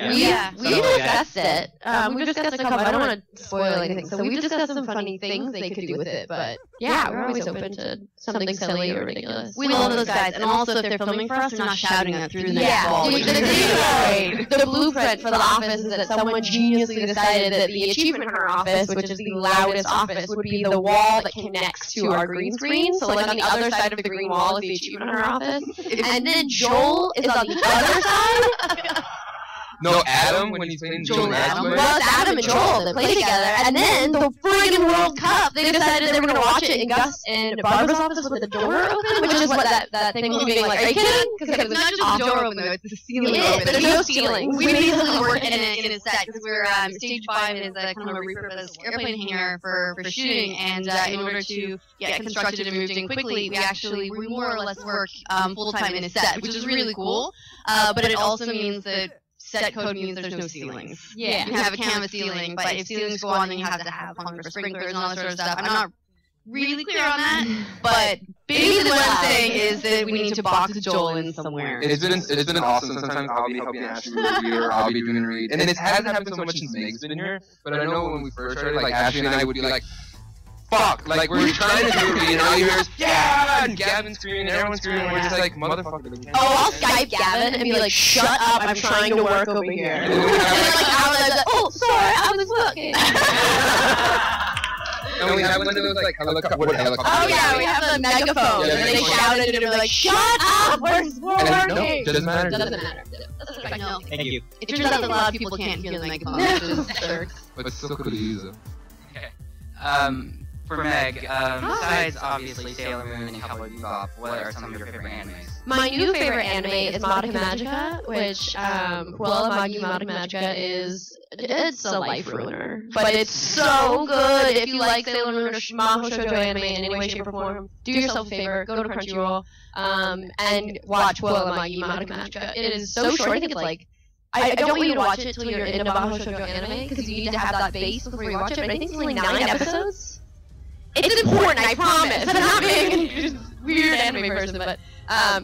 We discussed it. We discussed a couple. I don't want to spoil anything, so we discussed some funny things they could do with it. But yeah, we're always open to something silly or ridiculous. We love those guys, and also if they're filming for us, they're not shouting it through the next wall. The blueprint for the office is that someone geniusly decided that the achievement hunter office, which is the loudest office, would be the wall that connects to our green screen. So like on the other side of the green wall is the achievement hunter office, and then Joel is on the other side. No, Adam, when he's playing Joel and Adam. Well, it's Adam and Joel that play together, and then the friggin' World Cup, they decided they were gonna watch it in Gus and Barbara's office with the door open, which is what that thing was being like, are you kidding? Because it's not just the door open though, it's the ceiling open. There's no ceiling. We basically work in a set, because we're, stage 5 is a kind of a repurposed airplane hangar for shooting, and in order to get constructed and moved in quickly, we more or less work full-time in a set, which is really cool, but it also means that set code means there's no ceilings. Yeah. You can have a canvas ceiling, but if ceilings go on, then you have to have one for sprinklers and all that sort of stuff. I'm not really clear on that, but basically what I'm saying is that we need to box Joel in somewhere. It's been awesome. Sometimes I'll be helping Ashley with a review, or I'll be doing a read. And then it hasn't happened so much since Meg's been here, but I know when we first started, like, Ashley and I would be like, fuck, like, we're trying to do a read, and all you hear is, yeah, and Gavin's screaming, and everyone's screaming, and we're just like, motherfucker. I'll Skype Gavin and be like, shut up, I'm trying to work over here. And then like, oh, sorry, I was looking. And we have one of those, like, helicopter. Oh, yeah, we have the megaphone, and they shouted, and they're like, shut up, we're working. No, doesn't matter. Doesn't matter. No. Thank you. It turns out that a lot of people can't hear the megaphone, which is jerks. But it's still cool to use it. Okay. For Meg, besides obviously Sailor Moon and Cowboy Bebop, what are some of your favorite animes? My new favorite anime is Madoka Magica, which, Puella Magi Madoka Magica it's a life ruiner. But it's so good. If you like Sailor Moon or Mahou Shoujo anime in any way, shape, or form, do yourself a favor, go to Crunchyroll, and watch Puella Magi Madoka Magica. It is so short, I think it's like, I don't want you to watch it till you're into Mahou Shoujo anime, because you need to have that base before you watch it, but I think it's only 9 episodes. It's important, I promise. I'm not being a weird anime person, but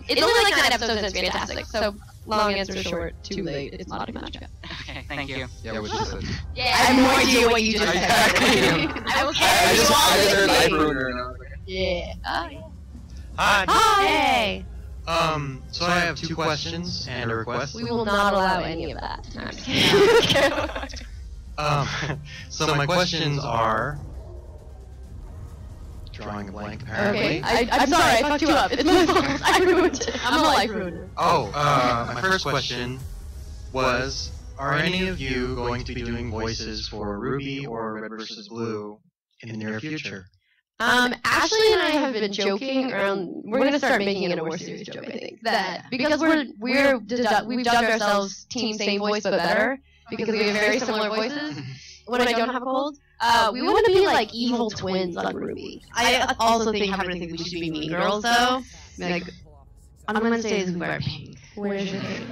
it's only like 9 episodes and it's fantastic. So, long answer short, too late. It's Madoka Magica. Okay, thank you. Yeah, what you said. Yeah, I have no idea what you just said. I will carry you all life ruiner. Yeah. Hi. Hey. So I have 2 questions and a request. We will not allow any of that. No, I'm just kidding. So my questions are... Drawing a blank, apparently. Okay, I'm sorry, I fucked you up. It's my fault. I ruined it. I'm a life ruiner. Oh, my first question was, are any of you going to be doing voices for Ruby or Red vs. Blue in the near future? Ashley and I have been joking around. We're gonna start making it a more serious joke, I think. That because we've dubbed ourselves Team Same Voice but Better because we have very similar voices. When I don't have a cold, we want to be like evil twins on Ruby. I also happen to think we should be mean girls though. Like on Wednesdays we wear pink. Where's your pink?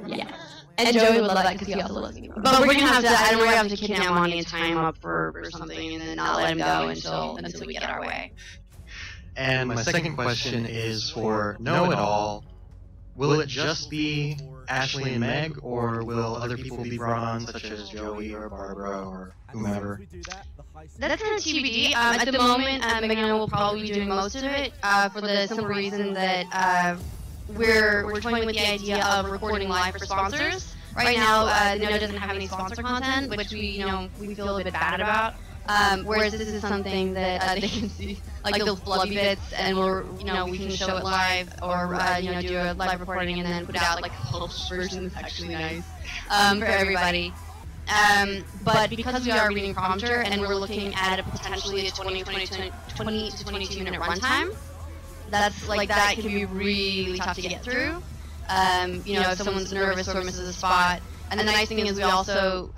Yeah. And Joey would love that because he also loves me. But we're gonna have to. I don't know. We're gonna have to kidnap Monty and tie him up or something, and then not let him go until we get our way. And my second question is for Know It All. Will it just be Ashley and Meg, or will other people be brought on, such as Joey or Barbara or whomever? That's kind of TBD. At the moment, Meg and I will probably be doing most of it for the simple reason that we're toying with the idea of recording live for sponsors. Right now, the Know doesn't have any sponsor content, which we feel a bit bad about. Whereas this is something that they can see, like those flubby bits, and we can show it live, or do a live recording and then put out like a published version that's actually nice for everybody. But because we are reading prompter and we're looking at potentially a 20 to 22 minute runtime, that can be really tough to get through. If someone's nervous or misses a spot. And the nice thing is we also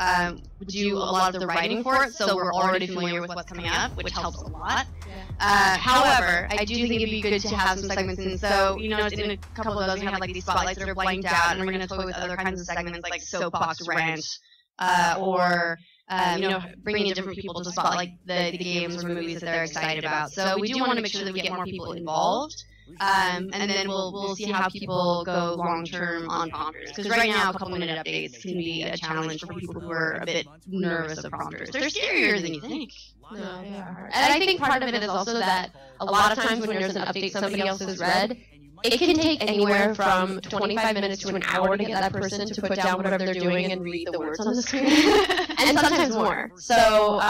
do a lot of the writing for it, so we're already familiar with what's coming up, which helps a lot. However, I do think it'd be good to have some segments in. So, in a couple of those we have like these spotlights that are blanked out, and we're going to toy with other kinds of segments like Soapbox Ranch, or bringing in different people to spotlight the games or movies that they're excited about. So we do want to make sure that we get more people involved. And then we'll see how people go long term on prompters. Because right now, a couple minute updates can be a challenge for people who are a bit nervous of prompters. They're scarier than you think. No, they are. And I think part of it is also that a lot of times when there's an update somebody else has read, it can take anywhere from 25 minutes to an hour to get that person to put down whatever they're doing and read the words on the screen. And sometimes more. So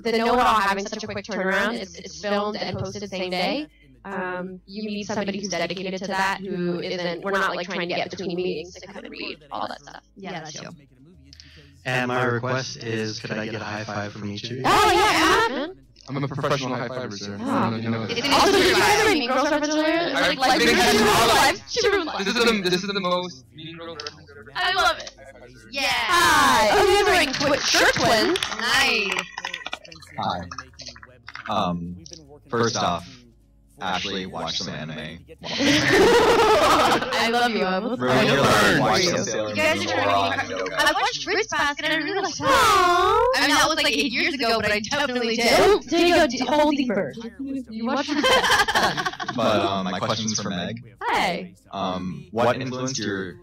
the know-it-all having such a quick turnaround, it's filmed and posted the same day. You need somebody who's dedicated to that, who isn't, we're not like trying to get between meetings to kind of read all that stuff. Yeah, that's true. And my request is, could I get a high five from each of you? Oh, yeah. I'm a professional high fiver, sir. Oh. You know It's also true. I Girls Reference earlier. This is the most meeting girl reference ever. I love it. Yeah. Hi. Oh, you guys are wearing shirt twins. Nice. Hi. First off, Ashley, watch some anime. I love you. You guys are trying to I watched Fruits Basket and I really liked it. I mean, that was like 8 years ago, but I definitely did. Take a whole deeper. You watched But my question's for Meg. Hi. What influenced your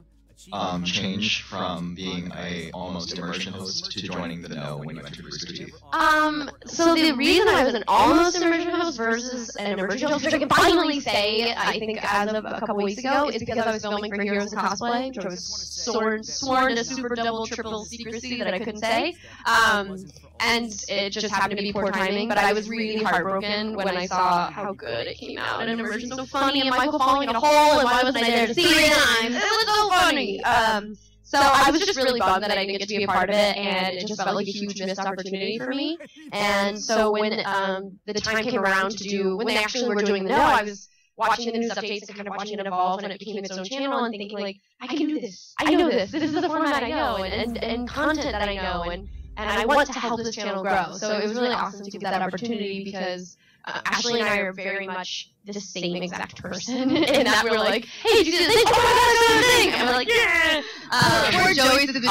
change from being a almost immersion host to joining the know when you entered Rooster Teeth? So the reason I was an almost immersion host versus an immersion host, which I can finally say, I think as of a couple weeks ago, is because I was filming for Heroes of Cosplay, which I was sworn to super double triple secrecy that I couldn't say. And it just happened to be poor timing, but I was really heartbroken when I saw how good it came out. And immersion so funny, and Michael falling in a hole, and why wasn't I there to see it? It was so funny. So I was just really bummed that I didn't get to be a part of it, and it just felt like a huge missed opportunity for me. And so when the time came around to do, when they actually were doing the know, I was watching the news updates and kind of watching it evolve when it became its own channel and thinking like, I can do this. I know this. This is the format I know, and content that I know, and I want to help this channel grow. So it was really awesome to get that opportunity because Ashley and I are very much the same exact person in that we're like, hey, did you do this thing? Oh my god, I did this thing! And we're like, yeah! Poor Joey's the video.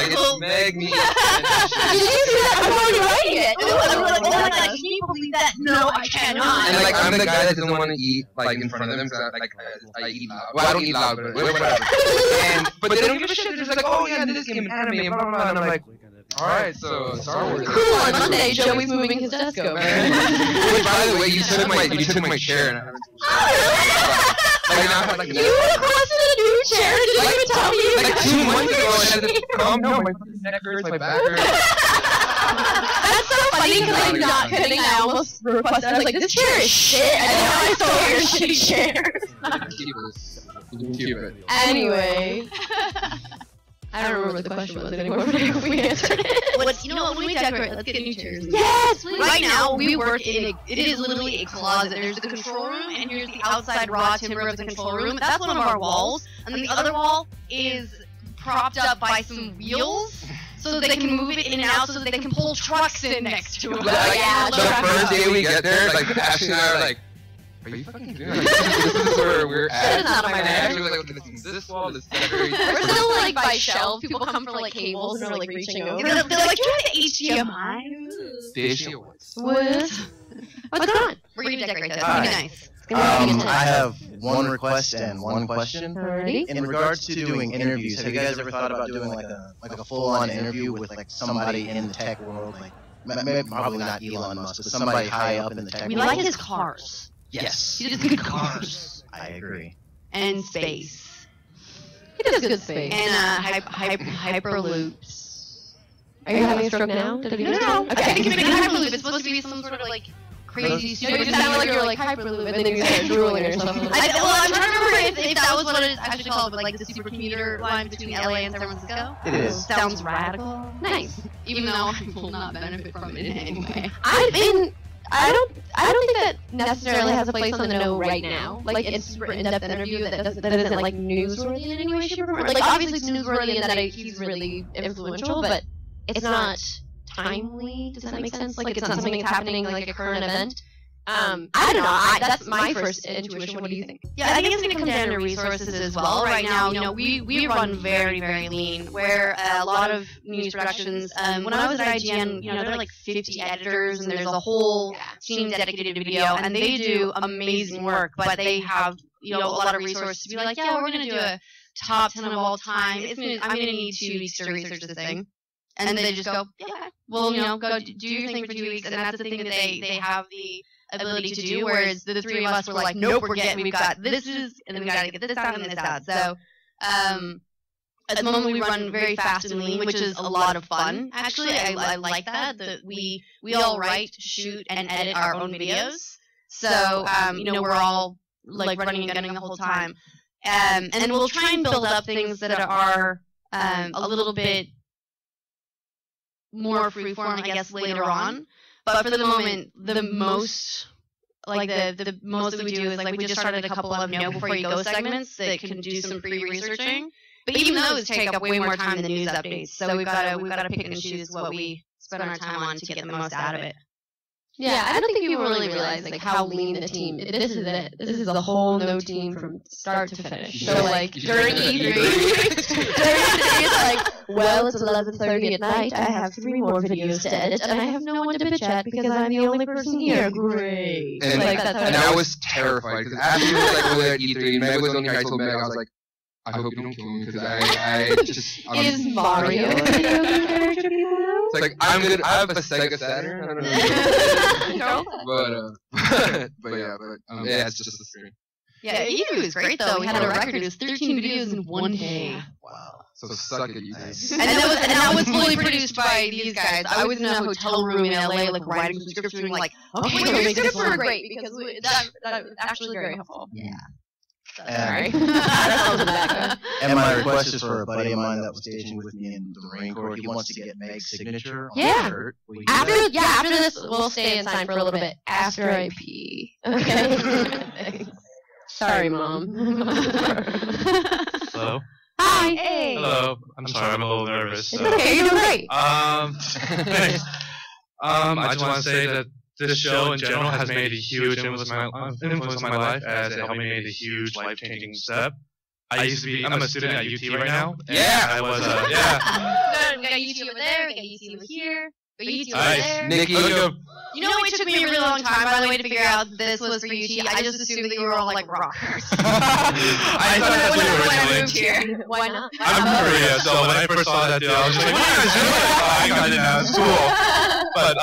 It's Meg, me. Did you see that? I'm already writing it! And we're like, oh my god, can you believe that? No, I cannot. And like, I'm the guy that doesn't want to eat like in front of them because I eat loud. Well, I don't eat loud, but whatever. But they don't give a shit. They're just like, oh yeah, this game anime, blah blah blah. And I'm like, alright, so Star Wars. Cool, on Monday, Joey's moving his desk over. Which, by the way, you took my chair. And you requested a new chair? Did you even tell me? Like 2 months ago, I had to calm down. My neck hurts, my back hurts. That's so funny because I'm not kidding. I almost requested. I was like, this chair is shit. And now I saw your shitty chair. Keep it. Anyway. I don't remember what the question was anymore, but we answered it. You know what, when we decorate, let's get new chairs. Yes, please. Right now, we work in it is literally a closet. There's the control room, and here's the outside raw timber of the control room. That's one of our walls, and then the other wall is propped up by some wheels, so they can move it in and out, so that they can pull trucks in next to it. The first day we get there, like, Ashley and I are like, are you fucking doing this? This is where we're at. It's not on my Ashley was like, this wall, this decorate. We're still like by shelves. People come for like cables and we're like reaching over. They're like, do you have the HDMI? The HDMI. What's going on? We're gonna decorate this. It's gonna be nice. I have one request and one question. Alrighty. In regards to doing interviews, have you guys ever thought about doing like a full-on interview with like somebody in the tech world, like maybe probably not Elon Musk, but somebody high up in the tech world? We like his cars. Yes. He does good cars. I agree. And space. He does good space. And hyperloops. Are you having a stroke now? No. Okay. I think it's making hyperloop. It's supposed to be some sort of like crazy. You just sounded like you were like hyperloop, and then you started drooling or something. I'm trying to remember if that was what it is actually called, but like the supercommuter line between LA and San Francisco. It is. Sounds radical. Nice. Even though I will not benefit from it in any way. I don't think that necessarily has a place on the know right now. Like it's super in-depth interview that isn't like newsworthy in any way, shape, or form. Like obviously it's newsworthy in that he's really influential, but it's not timely. Does that make sense? Like it's not something that's happening like a current event. I don't know. That's my first intuition. What do you think? Yeah, I think it's going to come down to resources as well. Right now, we run very, very lean, where a lot of news productions, when I was at IGN, there are like 50 editors, and there's a whole team dedicated to video, and they do amazing work, but they have, a lot of resources to be like, yeah, we're going to do a top 10 of all time. I'm going to need 2 weeks to research this thing. And they just go, yeah, well, go do your thing for 2 weeks, and that's the thing that they have the ability to do, whereas the 3 of us were like, nope, we've got this and then we got to get this out and this out. So at the moment we run very fast and lean, which is a lot of fun. Actually, I like that we all write, shoot, and edit our own videos. So we're all like running and gunning the whole time, and we'll try and build up things that are a little bit more freeform, I guess, later on. But for the moment, the most the most that we do is we just started a couple of know before you go segments that can do some free researching. But even those take up way more time than news updates. So we've got to pick and choose what we spend our time on to get the most out of it. Yeah, I don't think people really realize how lean the team. This is it. This is the whole no team from start to finish. So during E3, it's well, it's 11:30 at night. I have 3 more videos to edit, and I have no one to bitch at because I'm the only person here. Great. And, I was terrified because after we were at E3, Meg was on here. I told Meg, I was like, I hope you don't kill me because I just. Is Mario a video game character, people know? It's I have a Sega Saturn. I don't know. but yeah, it's just a screen. Yeah, E3 was great though. We had a record. It was 13 videos in one day. Wow. So suck it, you guys. And that was fully produced by these guys. I was in a hotel room in LA, writing some scripts, doing okay, your scripts were great because that was actually very helpful. Yeah. Sorry. And my request is for a buddy of mine that was stationed with me in the Marine Corps. He wants to get Meg's signature on the shirt. After this, we'll stay and sign for a little bit. After I pee. Okay. Sorry, Mom. Hello. Hi. Hey. Hello. I'm sorry. I'm a little nervous. It's okay. You're doing great. Thanks. I just want to say that this show in general has made a huge influence on my life, as it helped me make a huge life-changing step. I'm a student at UT right now. Yeah. I was, We got UT over there, we got UT over here, we got UT over there. Nikki. You know, it took me a really long time, by the way, to figure out this was for UT. I just assumed that you were all rockers. I thought that's what you were originally. Why not? I'm from Korea, so when I first saw that deal, I was just like, what are you guys doing? I got it now. It's cool. But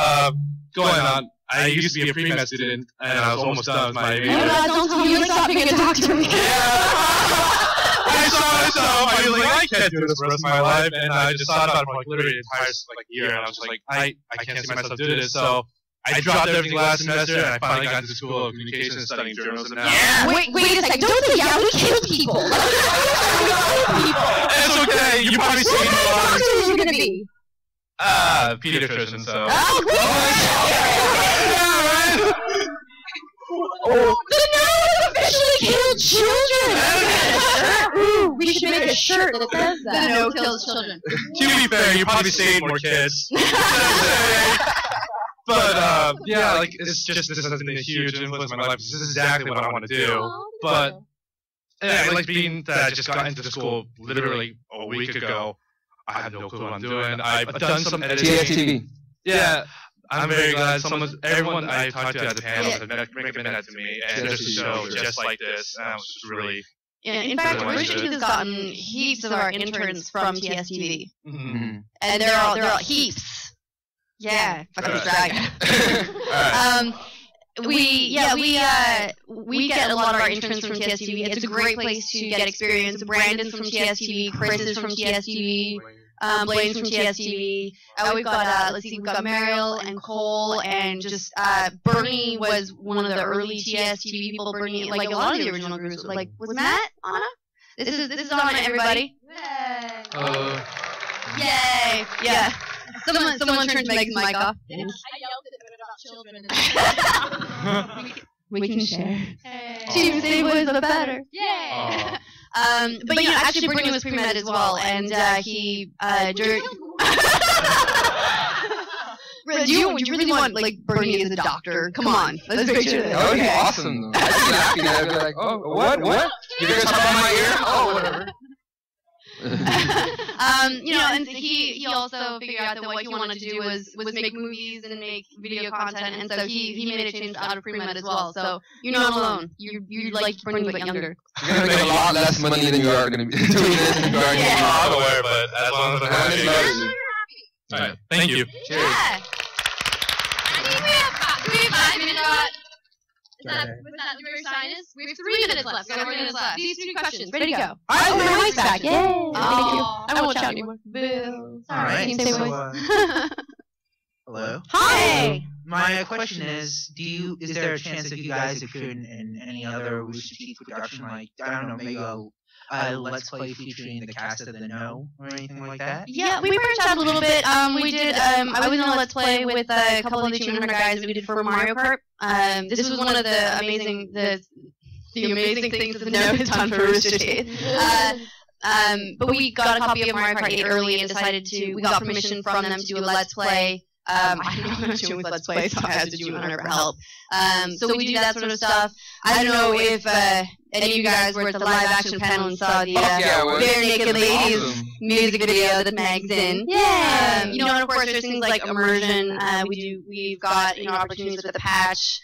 going on. I used to be a pre-med student, and I was almost done with my Oh God, don't tell me you're stopping a doctor. I saw myself, I was like, I can't do this for the rest of my life, and I just thought about it for literally the entire year, and I was just like, I can't see myself do this, so I dropped everything last semester, and I finally got into School of Communication and studying journalism now. Yeah! Wait a sec, don't say yeah, we kill people! It's okay, you probably seen me a lot. How are you gonna be? Pediatrician, so. Oh, the nose officially killed children! Ooh, we should make a shirt that says that. The no kills children. To be fair, you probably saved more kids. But, it's just, this has been a huge influence on my life. This is exactly what I want to do. But, being that I just got into the school literally a week ago, I have no clue what I'm doing. I've done some editing. TSTV. Yeah. I'm very glad everyone I talked to at the panel has recommended that to me, and there's a show just like this, and I was just really. Yeah, in fact, Rooster Teeth has gotten heaps of our interns from TSTV, and they're all heaps. Yeah, fucking dragon. We get a lot of our interns from TSTV. It's a great place to get experience. Brandon's from TSTV, Chris is from TSTV. Blaine's from TSTV. We've got we've got Mariel and Cole, and just Bernie was one of the early TSTV people. Bernie, a lot of the original groups. Was Matt Anna? This is Anna, everybody. Yay! Yeah. Someone turned Meg's mic off. I yelled at it about children. We can share. Team Save was the better. Yay! But actually Brittany was pre-med as well, and he Do you really want like Bernie as a doctor? Come on, let's picture this. That would be awesome, though. I'd be laughing at it. I'd be like, oh, what? You're gonna talk about my ear? Oh, whatever. And he also figured out that what he wanted to do was make movies and make video content, and so he made a change out of pre-med as well. So you're not alone. You're like Bernie but younger. You're gonna make a lot less money than you are gonna be doing this. And doing I'm aware, but as long as I'm happy. All right, thank you. Cheers. Yeah. Do we have 5 minutes left? Was that the very sinus? We have 3 minutes left. We got 3 minutes left. These 3 questions. Ready to go. Oh, my mic's back. Yay. Thank you. I won't shout anymore. Boo. Alright, so, hello. Hi. My question is, is there a chance that you guys appear in any other Rooster Teeth production, like, I don't know, maybe a Let's Play featuring the cast of The No, or anything like that? Yeah, we branched out a little bit. We did, I was in a Let's Play with a couple of the Team Hunter guys we did for Mario Kart. This was one of the amazing, the amazing things that The No has done for Rooster Teeth. But we got a copy of Mario Kart 8 early and decided we got permission from them to do a Let's Play. I don't know much with Let's Play, so I had to do Hunter for help. So we do that sort of stuff. I don't know if any of you guys were at the live action panel and saw the Bare Naked Ladies music video that Meg's in. Yeah. And of course there's things like immersion. We've got opportunities with the patch.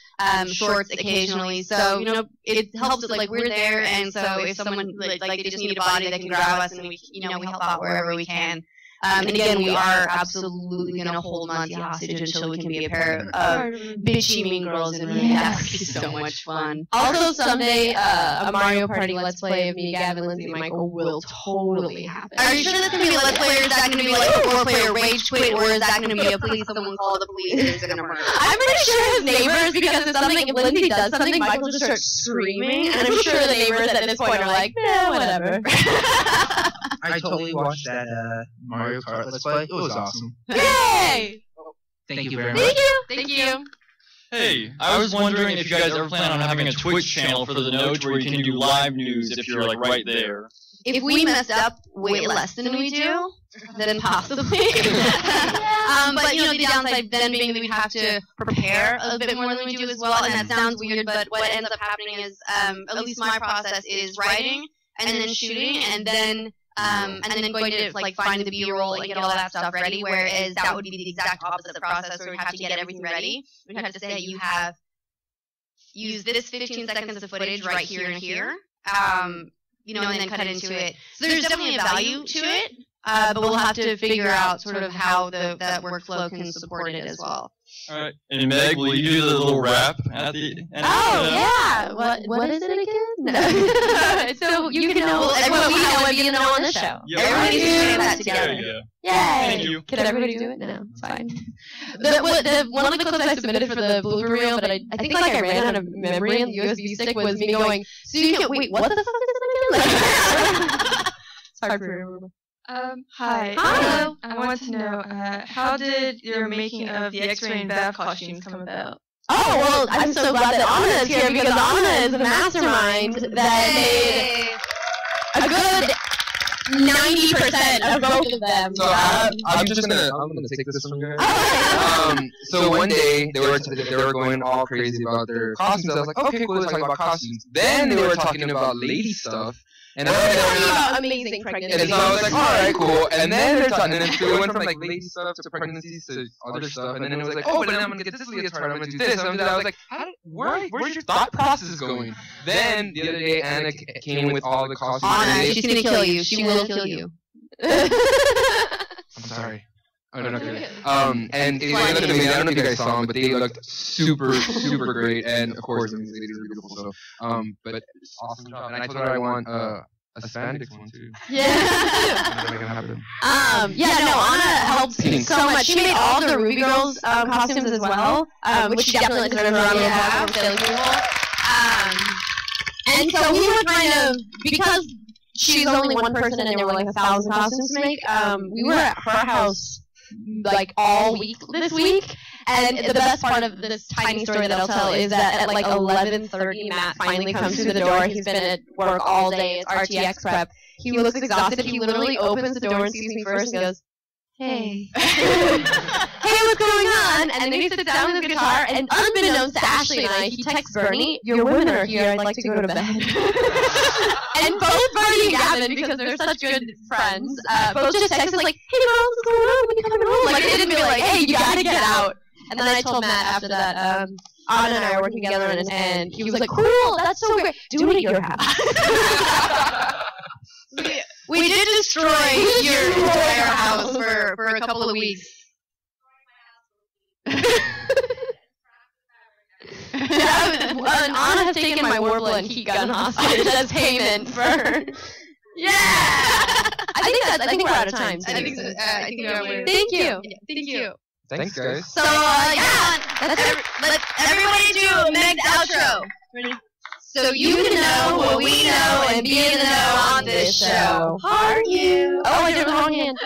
Shorts occasionally, so it helps that like we're there, and so if someone like they just need a body, they can grab us, and we help out wherever we can. And again, we are absolutely going to hold Monty hostage until we can be a pair of bitchy mean girls, and that would be so much fun. Also, someday, a Mario Party Let's Play of me, Gavin, Lindsay, and Michael will totally happen. Are you sure that's going to be a Let's Play, or is that going to be like a 4-player rage quit, or is that going to be a please someone call the police and it's going to murder? I'm pretty sure his neighbors, because if Lindsay does something, Michael just starts screaming, and I'm sure the neighbors at this point are like, whatever. I totally watched that Mario Kart Let's Play. It was awesome. Yay! Thank you very much. Thank you. Hey, I was wondering if you guys ever plan on having a Twitch channel for the Note where you can do live news if you're like right there. If we messed up way less than we do, then possibly. But the downside then being that we'd have to prepare a bit more than we do as well, and that sounds weird, but what ends up happening is, at least my process is writing, and then shooting, and then going to like find the B-roll and get all that stuff ready, whereas that would be the exact opposite process where we'd have to get everything ready. We'd have to say you have used this 15 seconds of footage right here and here, and then cut into it. So there's definitely a value to it, but we'll have to figure out sort of how that workflow can support it as well. Alright, and Meg, will you do the little rap at the end? Yeah! What is it again? No. So you can know what we know and you know on the show. Yeah. Everybody can share that together. There you go. Yay! Thank you. Can everybody do it? No, it's fine. One of the clips I submitted for the blooper reel, but I think like I ran out of memory and the USB stick was me going, so you can't wait, what the fuck is this again? It's hard for me to remember. Hi. Hello. I want to know, how did your making of the X-Ray and Bath costumes come about? Oh, well, I'm so glad that Anna is here because Anna is the mastermind that made a good 90% of both of them. So I'm gonna take this from here. So one day they were going all crazy about their costumes. I was like, okay, cool, they're talking about costumes. Then they were talking about lady stuff. And I was talking about amazing pregnancies. And so I was like, alright, cool. And then they're talking, and then it went from like lady stuff to pregnancies to other stuff. And then it was like, oh, but then I'm gonna get this leotard, I'm gonna do this. And I was like, where's your thought process going? Then the other day, Anna came in with all the costumes. Anna, she's gonna kill you. She will kill you. I'm sorry. Oh, no, okay. And they looked amazing. I don't know if you guys saw them, but they looked super, super great. And of course, these ladies are beautiful. So, but it's awesome job. And I told her I want a spandex one too. Yeah. Anna helped so much. She made all the Ruby Girls costumes as well, which she definitely deserves around the have for salespeople. And so we were kind of, because she's only one person and there were like 1,000 costumes to make, we were at her house like all week this week, and the best part of this tiny story that I'll tell is that at like 11:30 Matt finally comes through the door. He's been at work all day, it's RTX prep. He looks exhausted, he literally opens the door and sees me first and goes, hey. Hey, what's going on? And then he sits down with his guitar, and unbeknownst to Ashley and I, he texts Bernie, your women are here, I'd like to go to bed. And both Bernie and Gavin, because they're such good friends, both just texted like, hey girls, what's going on? When you coming home? Like, they didn't be like, hey, you gotta get out. And then I told Matt after that, Anna and I are working together, and he was like, cool, that's so great. Do it at your house. We did destroy your entire house for a couple of weeks. Anna has taken my Warble and Heat Gun hostage as payment for. Yeah. I think we're out of time. I think so. Thank you. Thank you. Thanks, guys. So yeah, let's everybody do Meg's outro. Ready? So you can know what we know and be in the know on this show. Are you? Oh, I did it with the wrong hand.